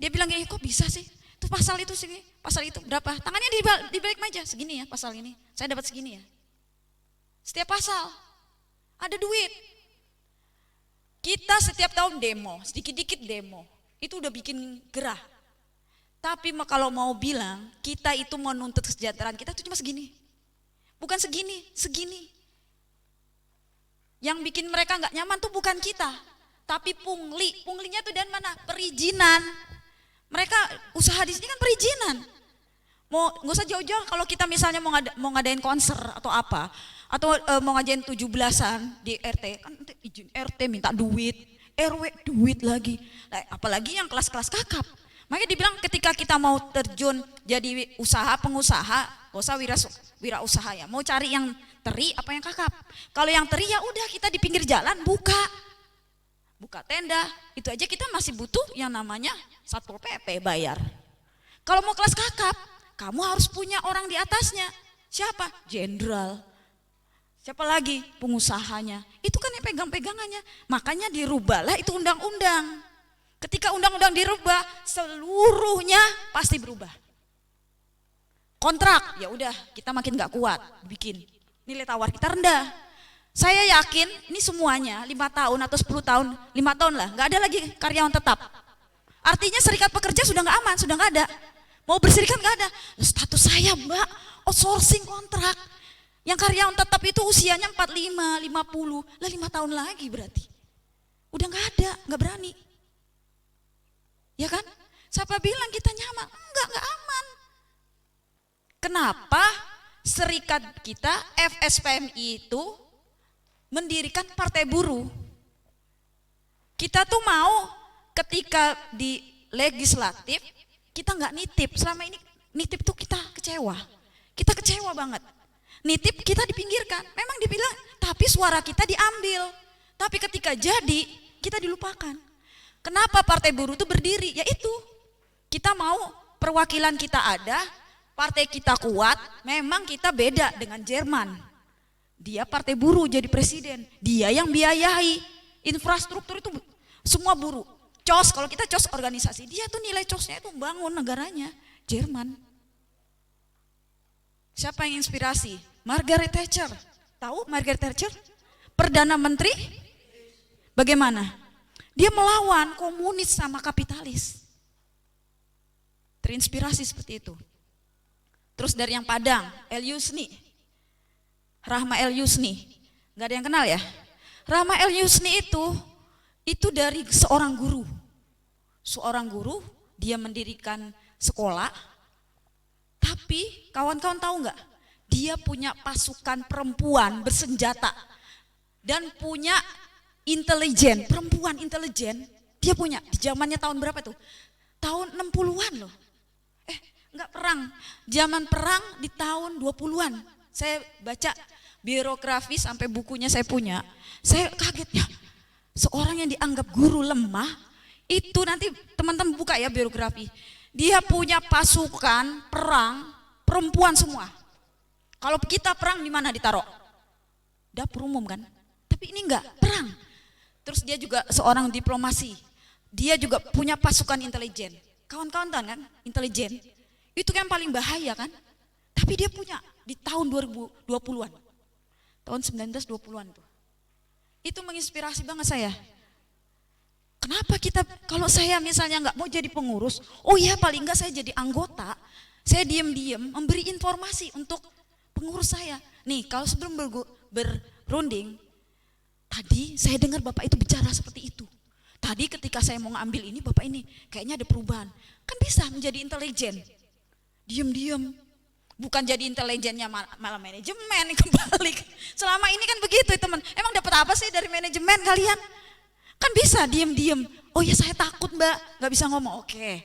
dia bilang gini, kok bisa sih? Itu pasal itu segini, pasal itu berapa? Tangannya di balik meja, segini ya pasal ini. Saya dapat segini ya. Setiap pasal ada duit. Kita setiap tahun demo, sedikit-dikit demo. Itu udah bikin gerah. Tapi kalau mau bilang kita itu menuntut kesejahteraan kita itu cuma segini. Bukan segini, segini. Yang bikin mereka nggak nyaman tuh bukan kita, tapi pungli. Punglinya tuh dari mana? Perizinan. Mereka usaha di sini kan perizinan. Nggak usah jauh-jauh kalau kita misalnya mau ngadain konser atau apa, atau mau ngajain 17-an di RT, kan izin RT minta duit. RW duit lagi, nah, apalagi yang kelas-kelas kakap. Makanya dibilang ketika kita mau terjun jadi pengusaha, gak usah wira usaha ya, mau cari yang teri apa yang kakap. Kalau yang teri ya udah kita di pinggir jalan buka tenda, itu aja kita masih butuh yang namanya Satpol PP bayar. Kalau mau kelas kakap, kamu harus punya orang di atasnya. Siapa? Jenderal. Siapa lagi? Pengusahanya. Itu kan yang pegang-pegangannya. Makanya dirubahlah itu undang-undang. Ketika undang-undang dirubah, seluruhnya pasti berubah. Kontrak, ya udah kita makin gak kuat bikin. Nilai tawar kita rendah. Saya yakin ini semuanya 5 tahun atau 10 tahun, 5 tahun lah, gak ada lagi karyawan tetap. Artinya serikat pekerja sudah gak aman, sudah gak ada. Mau berserikat gak ada. Status saya mbak, outsourcing kontrak. Yang karyawan tetap itu usianya 45, 50, lah 5 tahun lagi berarti. Udah gak ada, gak berani. Ya kan? Siapa bilang kita nyaman? Enggak aman. Kenapa serikat kita, FSPMI itu mendirikan partai buruh? Kita tuh mau ketika di legislatif, kita nggak nitip. Selama ini nitip tuh kita kecewa. Kita kecewa banget. Nitip kita dipinggirkan, memang dibilang, tapi suara kita diambil. Tapi ketika jadi, kita dilupakan. Kenapa partai buruh itu berdiri? Ya itu, kita mau perwakilan kita ada, partai kita kuat, memang kita beda dengan Jerman. Dia partai buruh jadi presiden, dia yang biayai, infrastruktur itu semua buruh. COS, kalau kita COS organisasi, dia tuh nilai COS-nya itu bangun negaranya, Jerman. Siapa yang inspirasi? Margaret Thatcher. Tahu Margaret Thatcher? Perdana Menteri. Bagaimana? Dia melawan komunis sama kapitalis. Terinspirasi seperti itu. Terus dari yang Padang, El Yusni. Rahma El Yusni. Gak ada yang kenal ya? Rahma El Yusni itu dari seorang guru. Seorang guru, dia mendirikan sekolah. Tapi kawan-kawan tahu nggak? Dia punya pasukan perempuan bersenjata dan punya intelijen, perempuan intelijen. Dia punya di zamannya tahun berapa tuh? Tahun 60-an loh. Enggak perang. Zaman perang di tahun 20-an. Saya baca biografi sampai bukunya saya punya. Saya kaget ya. Seorang yang dianggap guru lemah itu nanti teman-teman buka ya biografi. Dia punya pasukan perang perempuan semua. Kalau kita perang di mana ditaruh? Dapur umum kan? Tapi ini enggak, perang. Terus dia juga seorang diplomasi. Dia juga punya pasukan intelijen. Kawan-kawan tahu kan? Intelijen. Itu yang paling bahaya kan? Tapi dia punya di tahun 2020-an. Tahun 1920-an tuh. Itu menginspirasi banget saya. Kenapa kita, kalau saya misalnya nggak mau jadi pengurus, oh ya paling nggak saya jadi anggota, saya diam-diam memberi informasi untuk pengurus saya. Nih kalau sebelum berunding, tadi saya dengar Bapak itu bicara seperti itu. tadi ketika saya mau ngambil ini Bapak ini kayaknya ada perubahan. Kan bisa menjadi intelijen. Diam-diam. Bukan jadi intelijennya malah manajemen kebalik. Selama ini kan begitu teman. Emang dapat apa sih dari manajemen kalian? Kan bisa diam-diam. Oh ya saya takut Mbak, nggak bisa ngomong. Oke.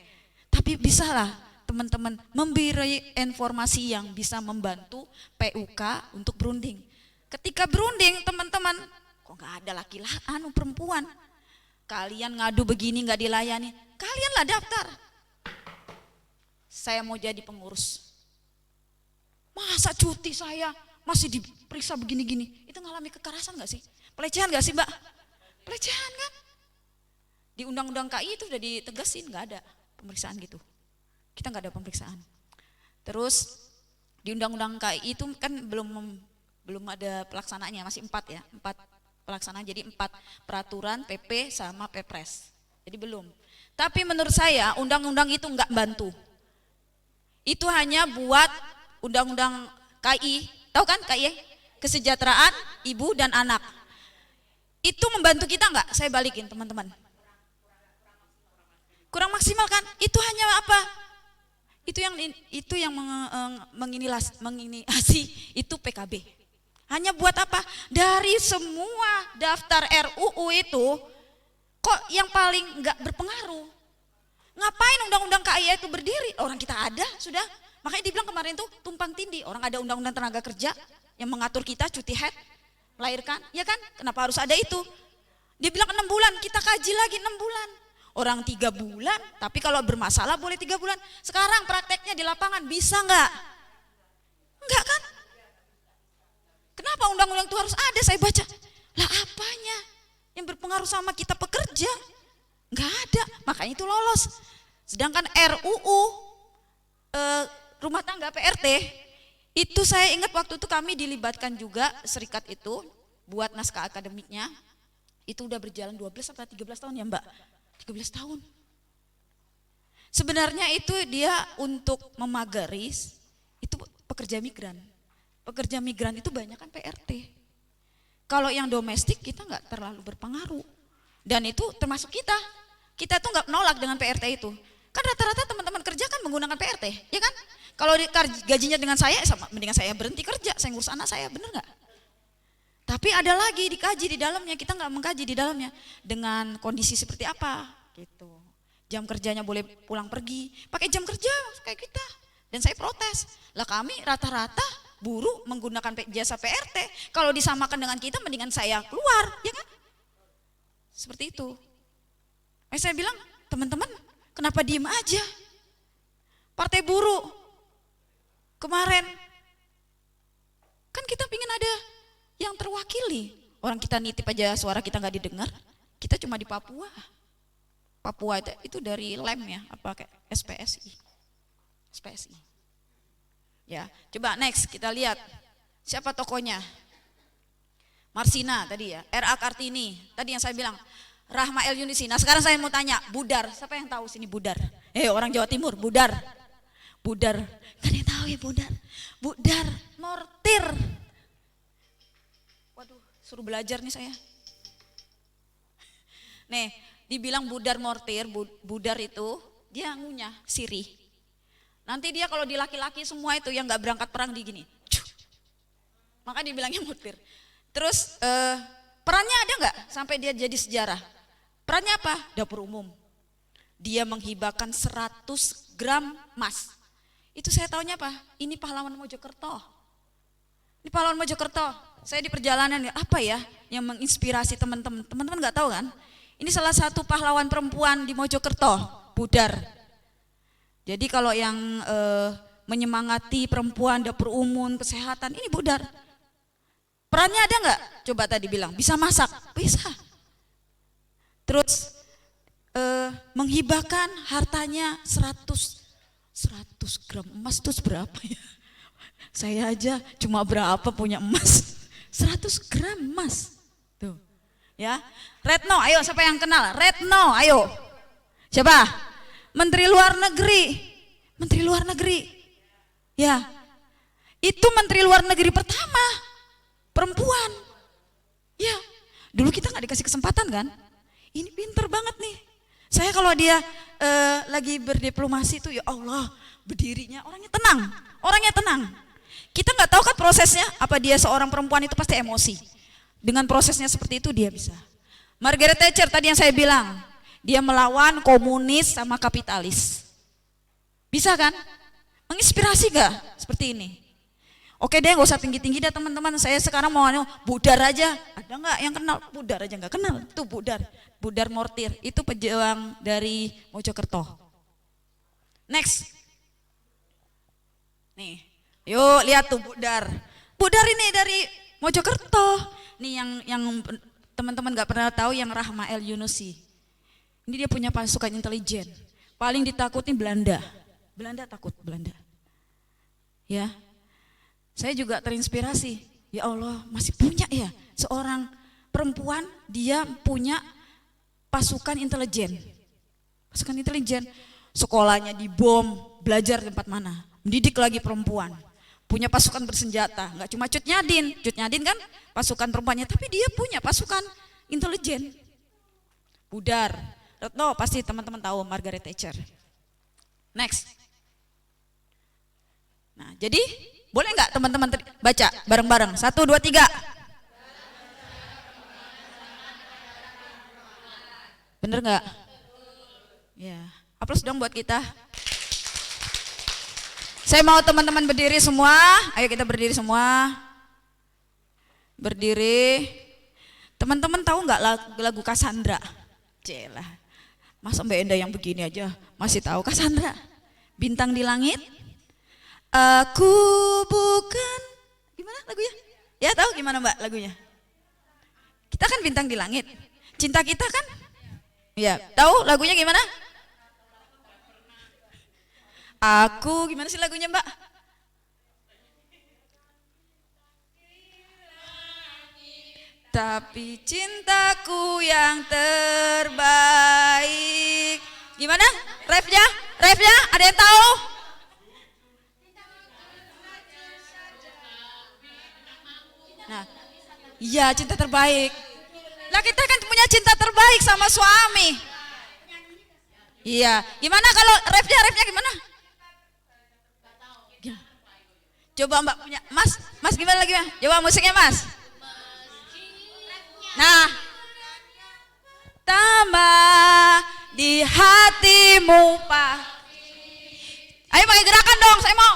Tapi bisa lah teman-teman memberi informasi yang bisa membantu PUK untuk berunding. Ketika berunding teman-teman, kok nggak ada laki-laki perempuan. Kalian ngadu begini nggak dilayani, kalianlah daftar. Saya mau jadi pengurus. Masa cuti saya masih diperiksa begini-gini? Itu ngalami kekerasan nggak sih? Pelecehan nggak sih Mbak? Pelecehan kan? Di undang-undang KI itu udah ditegasin nggak ada pemeriksaan gitu. Kita nggak ada pemeriksaan. Terus di undang-undang KI itu kan belum ada pelaksanaannya, masih 4 ya, 4 pelaksanaan, jadi 4 peraturan, PP sama Pepres. Jadi belum. Tapi menurut saya undang-undang itu nggak bantu. Itu hanya buat undang-undang KI, tahu kan KI? Kesejahteraan ibu dan anak. Itu membantu kita nggak? Saya balikin teman-teman. Kurang maksimal kan? Itu hanya apa? Itu yang menginisiasi itu PKB. Hanya buat apa? Dari semua daftar RUU itu kok yang paling nggak berpengaruh? Ngapain undang-undang KI itu berdiri? Orang kita ada sudah. Makanya dibilang kemarin tuh tumpang tindih. Orang ada undang-undang tenaga kerja yang mengatur kita cuti haid, melahirkan, ya kan? Kenapa harus ada itu? Dia bilang 6 bulan, kita kaji lagi 6 bulan. Orang 3 bulan, tapi kalau bermasalah boleh 3 bulan. Sekarang prakteknya di lapangan bisa nggak? Enggak kan? Kenapa undang-undang itu harus ada? Saya baca, lah apanya yang berpengaruh sama kita pekerja? Nggak ada, makanya itu lolos. Sedangkan RUU rumah tangga PRT, itu saya ingat waktu itu kami dilibatkan juga serikat itu buat naskah akademiknya. Itu udah berjalan 12 atau 13 tahun ya Mbak? 13 tahun. Sebenarnya itu dia untuk memagari itu pekerja migran. Pekerja migran itu banyak kan PRT. Kalau yang domestik kita nggak terlalu berpengaruh. Dan itu termasuk kita. Kita tuh nggak menolak dengan PRT itu. Kan rata-rata teman-teman kerja kan menggunakan PRT, ya kan? Kalau gajinya dengan saya, mendingan saya berhenti kerja, saya ngurus anak saya, bener nggak? Tapi ada lagi dikaji di dalamnya, kita nggak mengkaji di dalamnya dengan kondisi seperti apa, gitu. Jam kerjanya boleh pulang pergi, pakai jam kerja kayak kita. Dan saya protes, lah kami rata-rata buruh menggunakan jasa PRT. Kalau disamakan dengan kita, mendingan saya keluar, ya kan? Seperti itu. Saya bilang, teman-teman, kenapa diem aja? Partai buruh kemarin kan kita pingin ada yang terwakili. Orang kita nitip aja suara kita nggak didengar. Kita cuma di Papua. Papua itu dari LEM ya, apa kayak SPSI. SPSI. Ya, coba next kita lihat siapa tokonya. Marsina tadi ya, RA Kartini. Tadi yang saya bilang Rahma El Yunisi. Nah sekarang saya mau tanya, Budar, siapa yang tahu sini Budar? Orang Jawa Timur, Budar. Budar, kan yang tahu ya Budar? Budar, mortir. Waduh, suruh belajar nih saya. Nih, dibilang Budar mortir, Budar itu dia ngunyah sirih. Nanti dia kalau di laki-laki semua itu yang nggak berangkat perang di gini. Maka dibilangnya mortir. Terus perannya ada nggak sampai dia jadi sejarah? Perannya apa? Dapur umum. Dia menghibahkan 100 gram emas. Itu saya taunya apa? Ini pahlawan Mojokerto. Ini pahlawan Mojokerto. Saya di perjalanan, apa ya yang menginspirasi teman-teman? Teman-teman nggak tahu kan? Ini salah satu pahlawan perempuan di Mojokerto, Budar. Jadi kalau yang menyemangati perempuan, dapur umum, kesehatan, ini Budar. Perannya ada nggak? Coba tadi bilang, bisa masak? Bisa. Terus menghibahkan hartanya 100 gram emas itu berapa ya? Saya aja cuma berapa punya emas? 100 gram emas. Tuh. Ya. Retno, ayo siapa yang kenal? Retno, ayo. Siapa? Menteri Luar Negeri. Menteri Luar Negeri. Ya. Itu Menteri Luar Negeri pertama perempuan. Ya. Dulu kita nggak dikasih kesempatan kan? ini pinter banget nih. Saya kalau dia lagi berdiplomasi itu ya Allah, berdirinya orangnya tenang. Kita nggak tahu kan prosesnya, apa dia seorang perempuan itu pasti emosi. Dengan prosesnya seperti itu dia bisa. Margaret Thatcher tadi yang saya bilang, dia melawan komunis sama kapitalis. Bisa kan? Menginspirasi gak seperti ini? Oke deh, gak usah tinggi-tinggi deh teman-teman. Saya sekarang mau Budar aja. Ada nggak yang kenal? Budar aja nggak kenal. Itu Budar Mortir. Itu pejuang dari Mojokerto. Next. Nih, yuk lihat tuh Budar. Budar ini dari Mojokerto. Nih yang teman-teman nggak pernah tahu, yang Rahma El Yunusi. Ini dia punya pasukan intelijen. Paling ditakuti Belanda. Belanda takut, Belanda. Ya. Saya juga terinspirasi. Ya Allah, masih punya ya seorang perempuan, dia punya pasukan intelijen. Pasukan intelijen. Sekolahnya dibom, belajar di tempat mana? Mendidik lagi perempuan. Punya pasukan bersenjata, nggak cuma Cut Nyadin kan pasukan perempuannya, tapi dia punya pasukan intelijen. Budar, Retno pasti teman-teman tahu Margaret Thatcher. Next. Nah, jadi boleh nggak teman-teman baca bareng-bareng? 1, 2, 3. Bener nggak? Ya, aplaus dong buat kita. Saya mau teman-teman berdiri semua. Ayo kita berdiri semua. Berdiri. Teman-teman tahu nggak lagu Cassandra? Celah. Masa Mbak Enda yang begini aja masih tahu Cassandra? Bintang di langit. Aku bukan, gimana lagunya? Ya tahu gimana Mbak lagunya? Kita kan bintang di langit. Cinta kita kan? Ya, tahu lagunya gimana? Aku, gimana sih lagunya Mbak? Tapi cintaku yang terbaik. Gimana? Refnya? Ada yang tahu? Nah, iya cinta terbaik. Lah kita kan punya cinta terbaik sama suami. Iya, gimana kalau refnya gimana? Coba Mbak punya, Mas gimana lagi? Coba musiknya Mas. Nah, tambah di hatimu Pak. Ayo pakai gerakan dong, saya mau.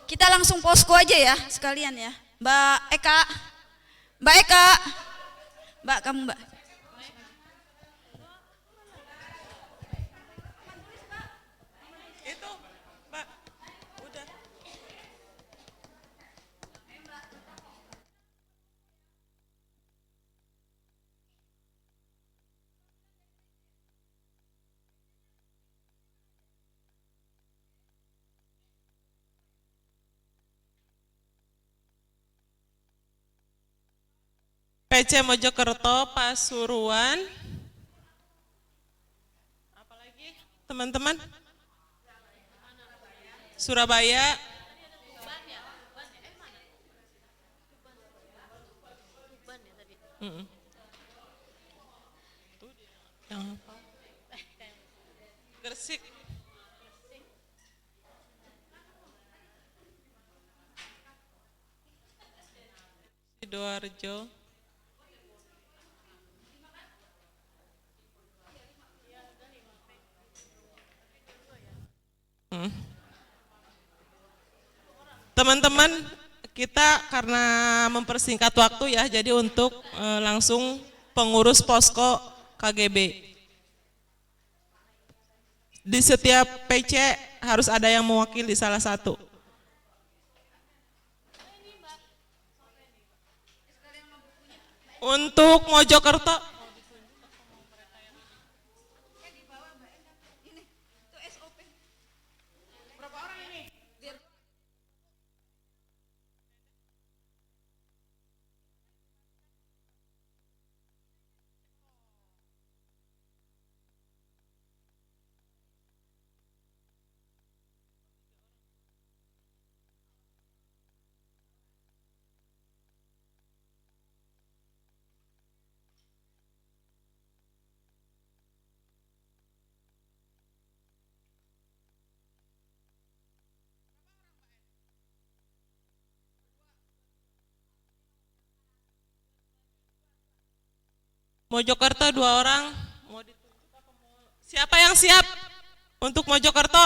Kita langsung posko aja ya sekalian ya. Mbak Eka, Mbak kamu Mbak. Itu, Mbak, udah. PC Mojokerto, Pasuruan. Apalagi teman-teman? Surabaya. Yang apa? Sidoarjo. Teman-teman, kita karena mempersingkat waktu ya, jadi untuk langsung pengurus posko KGB. Di setiap PC harus ada yang mewakili salah satu. Untuk Mojokerto, Mojokerto 2 orang. Siapa yang siap untuk Mojokerto?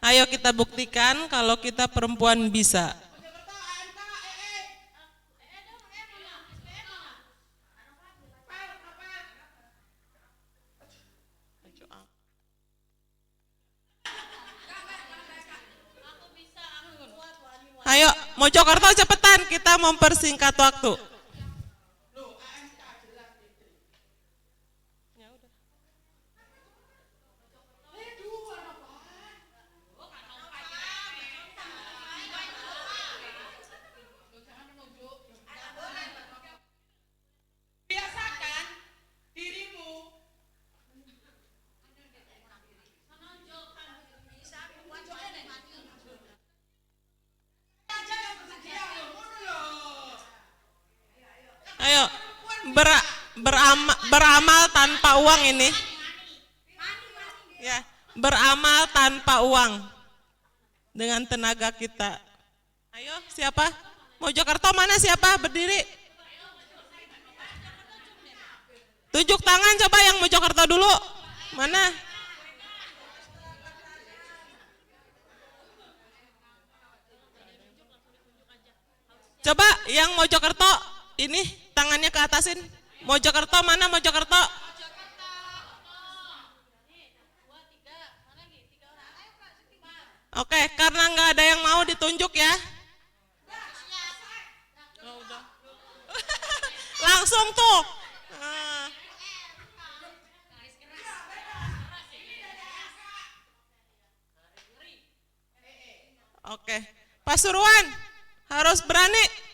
Ayo kita buktikan kalau kita perempuan bisa. Ayo Mojokerto cepetan, kita mempersingkat waktu. Ayo beramal tanpa uang ini. Ya, beramal tanpa uang dengan tenaga kita. Ayo, siapa? Mojokerto mana siapa? Berdiri. Tunjuk tangan coba yang Mojokerto dulu. Mana? Coba yang Mojokerto ini tangannya ke atasin. Mojokerto mana Mojokerto? Oke, karena nggak ada yang mau ditunjuk ya. Langsung tuh. Oke, Pasuruan harus berani.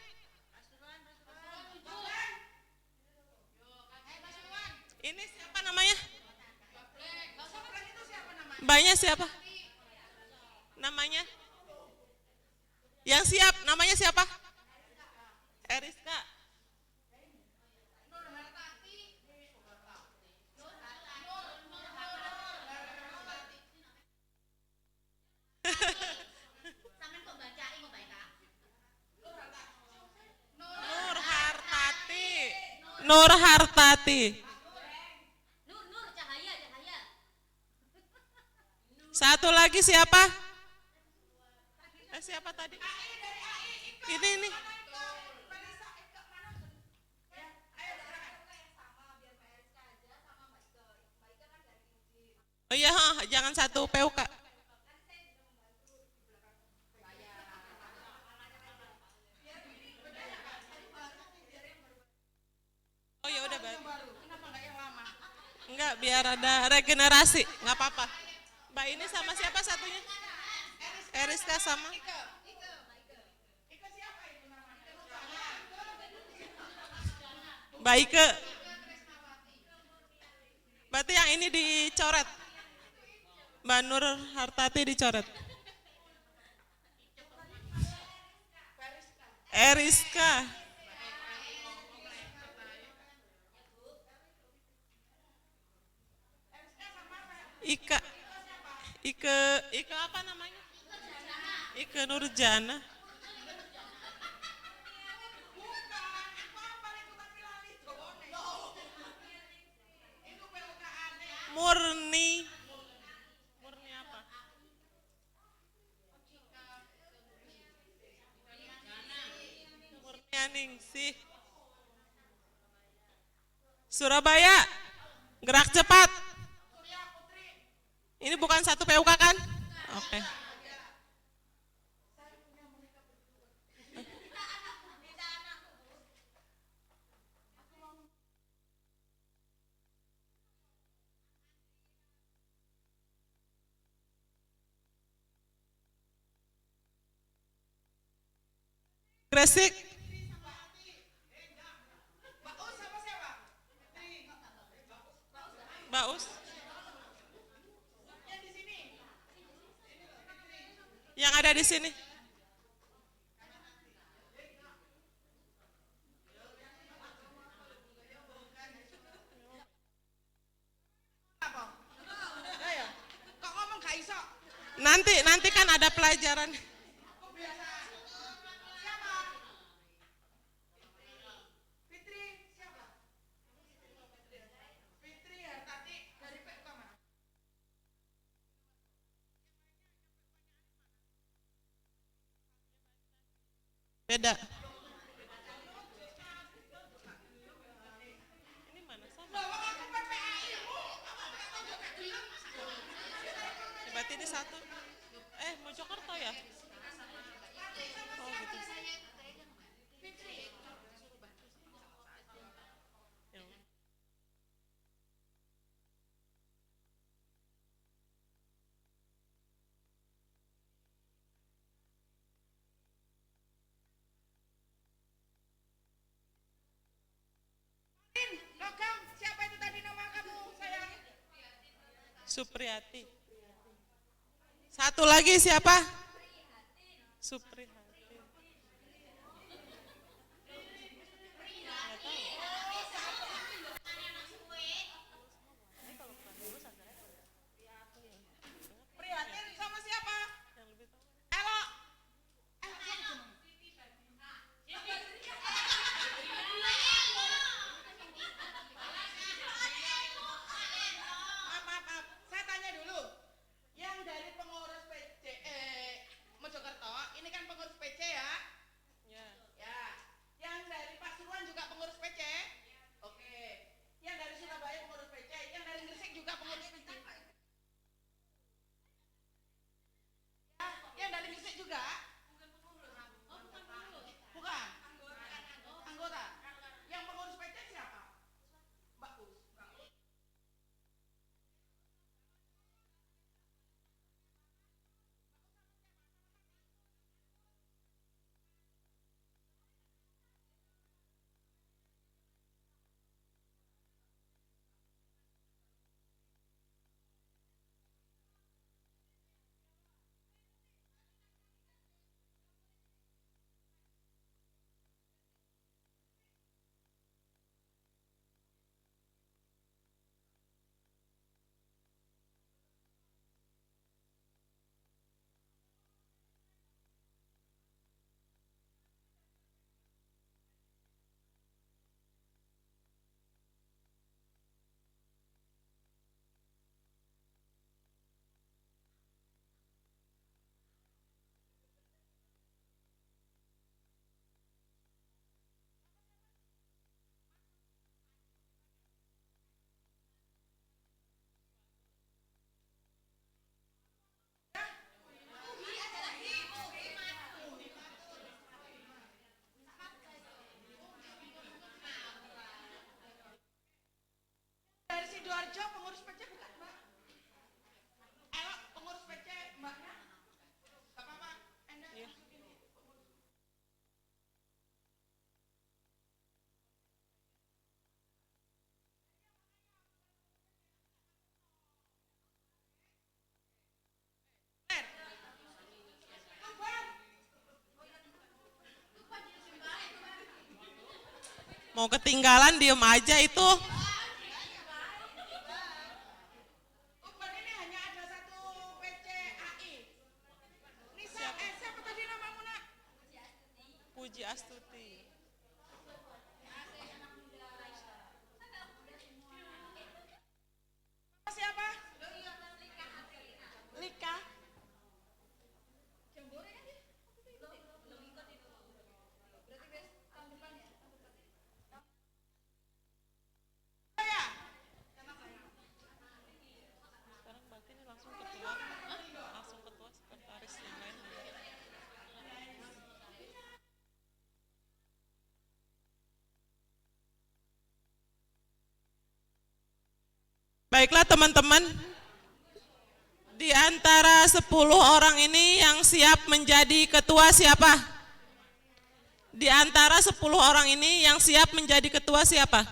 Ini siapa namanya? Mbaknya siapa? Namanya? Yang siap, namanya siapa? Eriska. Nur Hartati. Satu lagi siapa? Siapa tadi? Ini. Oh iya, jangan satu PUK. Oh ya udah baik. Enggak, biar ada regenerasi, nggak apa-apa. Mbak ini sama siapa satunya? Eriska sama? Mbak Ike. Berarti yang ini dicoret. Mbak Nur Hartati dicoret. Eriska. Ike apa namanya? Ike Nurjana. Murni. Murni apa? Murnianingsih. Surabaya. Gerak cepat. Ini bukan satu PUK kan? Oke. Gresik. Baus. Yang ada di sini. Nanti kan ada pelajaran. Beda. Ini mana sama? Berarti ini satu. Mojokerto ya? Oh gitu. Siapa itu tadi nama kamu, sayang? Supriyati. Satu lagi siapa? Suprihatin. Prihatin sama siapa? Elo. Maaf. Saya tanya dulu. Yang dari pengurus PC Mojokerto, ini kan pengurus PC ya? Ya. Ya. Yang dari Pasuruan juga pengurus PC? Oke. Yang dari Surabaya pengurus PC, yang dari Gresik juga pengurus PC. Ya, yang dari Gresik juga? Bukan. Anggota. Yang pengurus PC siapa? Mbak Us. Dari Sidoarjo pengurus PC bukan, Mbak? Elo pengurus PC Mbaknya? Gak apa-apa, Enda masukin. Mau ketinggalan diem aja itu. Tuban ini hanya ada satu PC AI. Nisa, siapa tadi namamu, Nak? Puji Astuti. Siapa? Baiklah teman-teman, di antara 10 orang ini yang siap menjadi ketua siapa? Di antara 10 orang ini yang siap menjadi ketua siapa?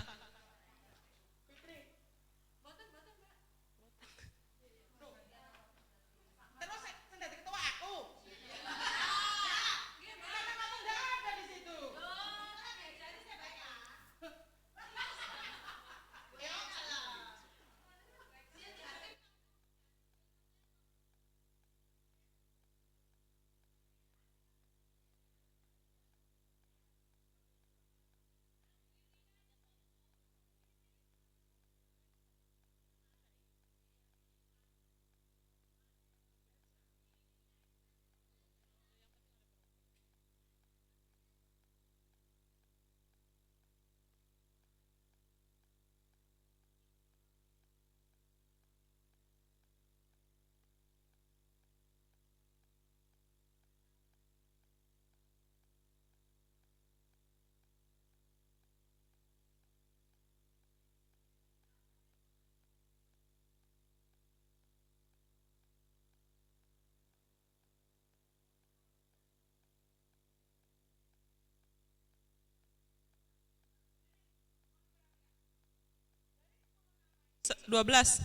Se- 12.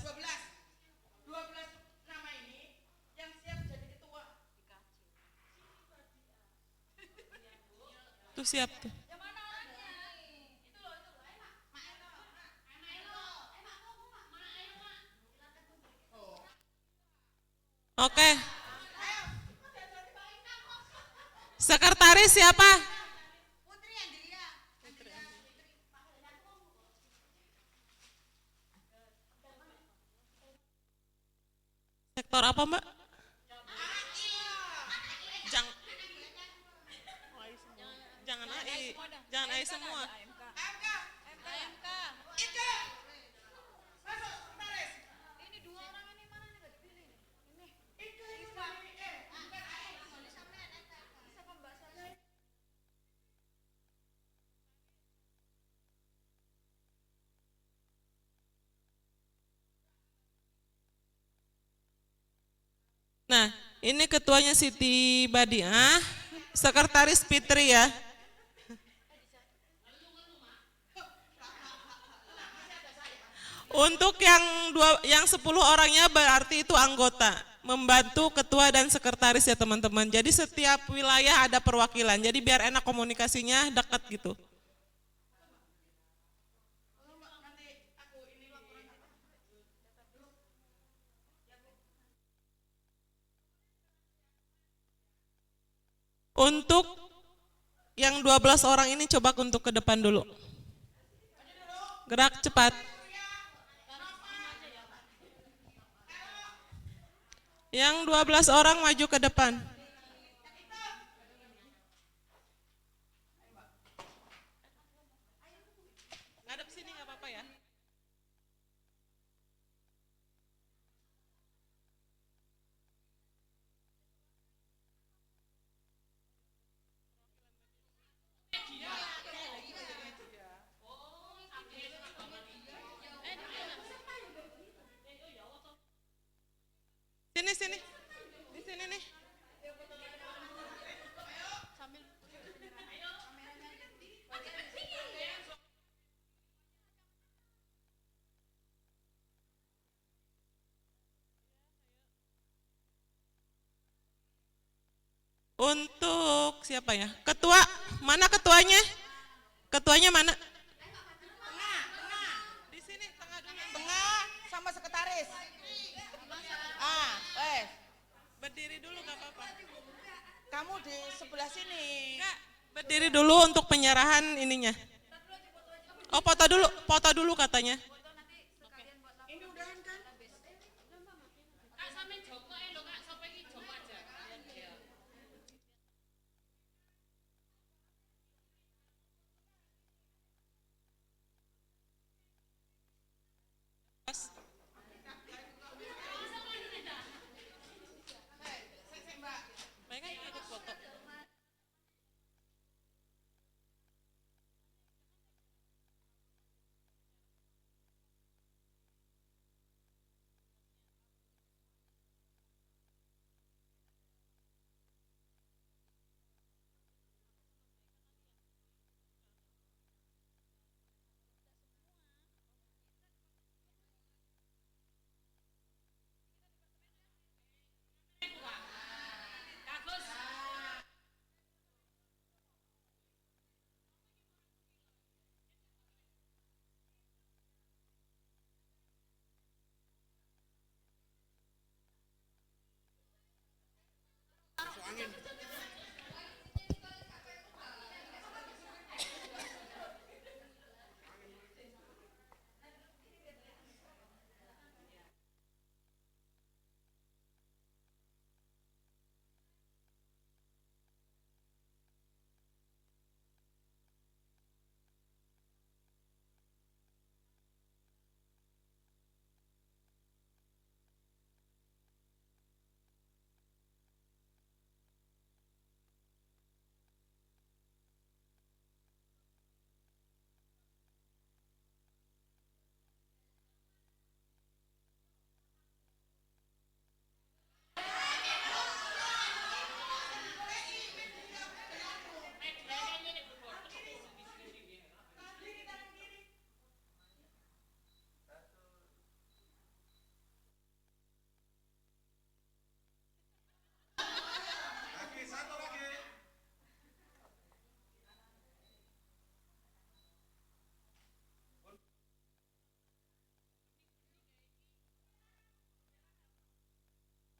12 nama ini yang siap jadi ketua. Tuh siap tuh. Oke. Sekretaris siapa? Sektor apa, Mbak? Jangan AI, jangan AI semua. Nah, ini ketuanya Siti Badiah, sekretaris Fitri ya. Untuk yang 10 orangnya berarti itu anggota, membantu ketua dan sekretaris ya teman-teman. Jadi setiap wilayah ada perwakilan, jadi biar enak komunikasinya dekat gitu. Untuk yang 12 orang ini coba untuk ke depan dulu. Gerak cepat. Yang 12 orang maju ke depan. Ngadep sini nggak apa-apa ya. Sini. Di sini nih. Untuk siapa ya? Ketua, mana ketuanya? Ketuanya mana? Di sini tengah dulu. Tengah sama sekretaris. Berdiri dulu nggak apa-apa. Kamu di sebelah sini. Enggak, berdiri dulu untuk penyerahan ininya. Oh, foto dulu katanya. Ini udahan kan? Mereka ikut foto.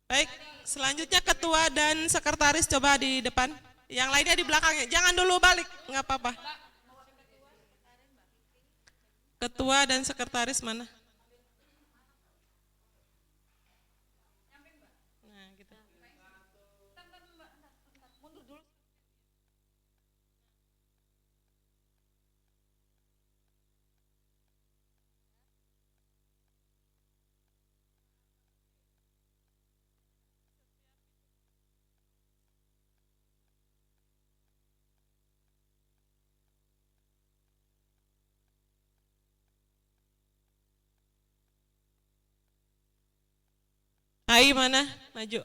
Baik, selanjutnya ketua dan sekretaris coba di depan. Yang lainnya di belakangnya. Jangan dulu balik, nggak apa-apa. Ketua dan sekretaris mana? Nah, gitu. Hai mana? Maju.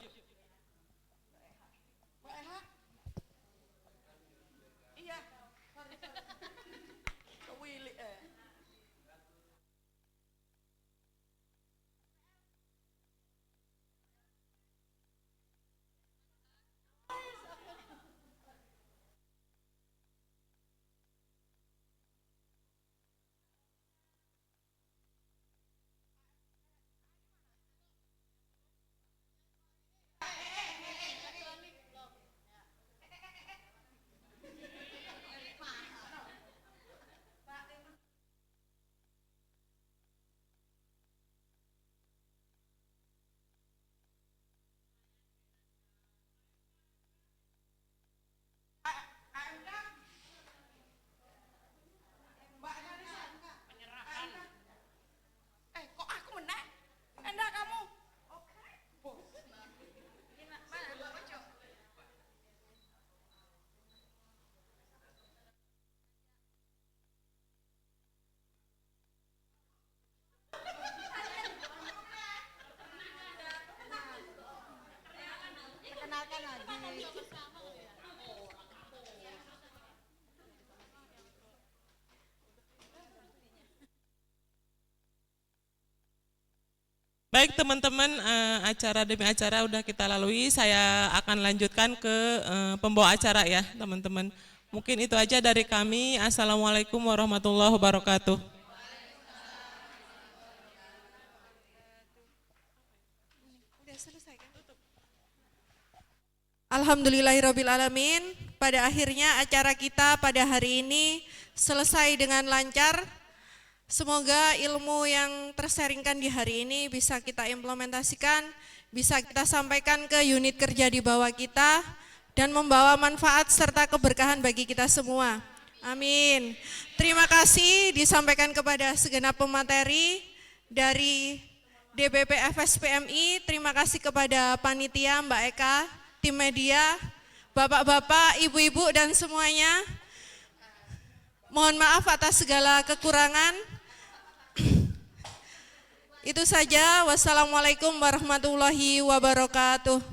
Baik teman-teman, acara demi acara udah kita lalui. Saya akan lanjutkan ke pembawa acara ya teman-teman. Mungkin itu aja dari kami. Assalamualaikum warahmatullahi wabarakatuh. Alhamdulillahirrabbilalamin. Pada akhirnya acara kita pada hari ini selesai dengan lancar. Semoga ilmu yang tersaringkan di hari ini bisa kita implementasikan, bisa kita sampaikan ke unit kerja di bawah kita, dan membawa manfaat serta keberkahan bagi kita semua. Amin. Terima kasih disampaikan kepada segenap pemateri dari DBP FSPMI. Terima kasih kepada panitia Mbak Eka, tim media, bapak-bapak, ibu-ibu dan semuanya. Mohon maaf atas segala kekurangan. Itu saja. Wassalamualaikum warahmatullahi wabarakatuh.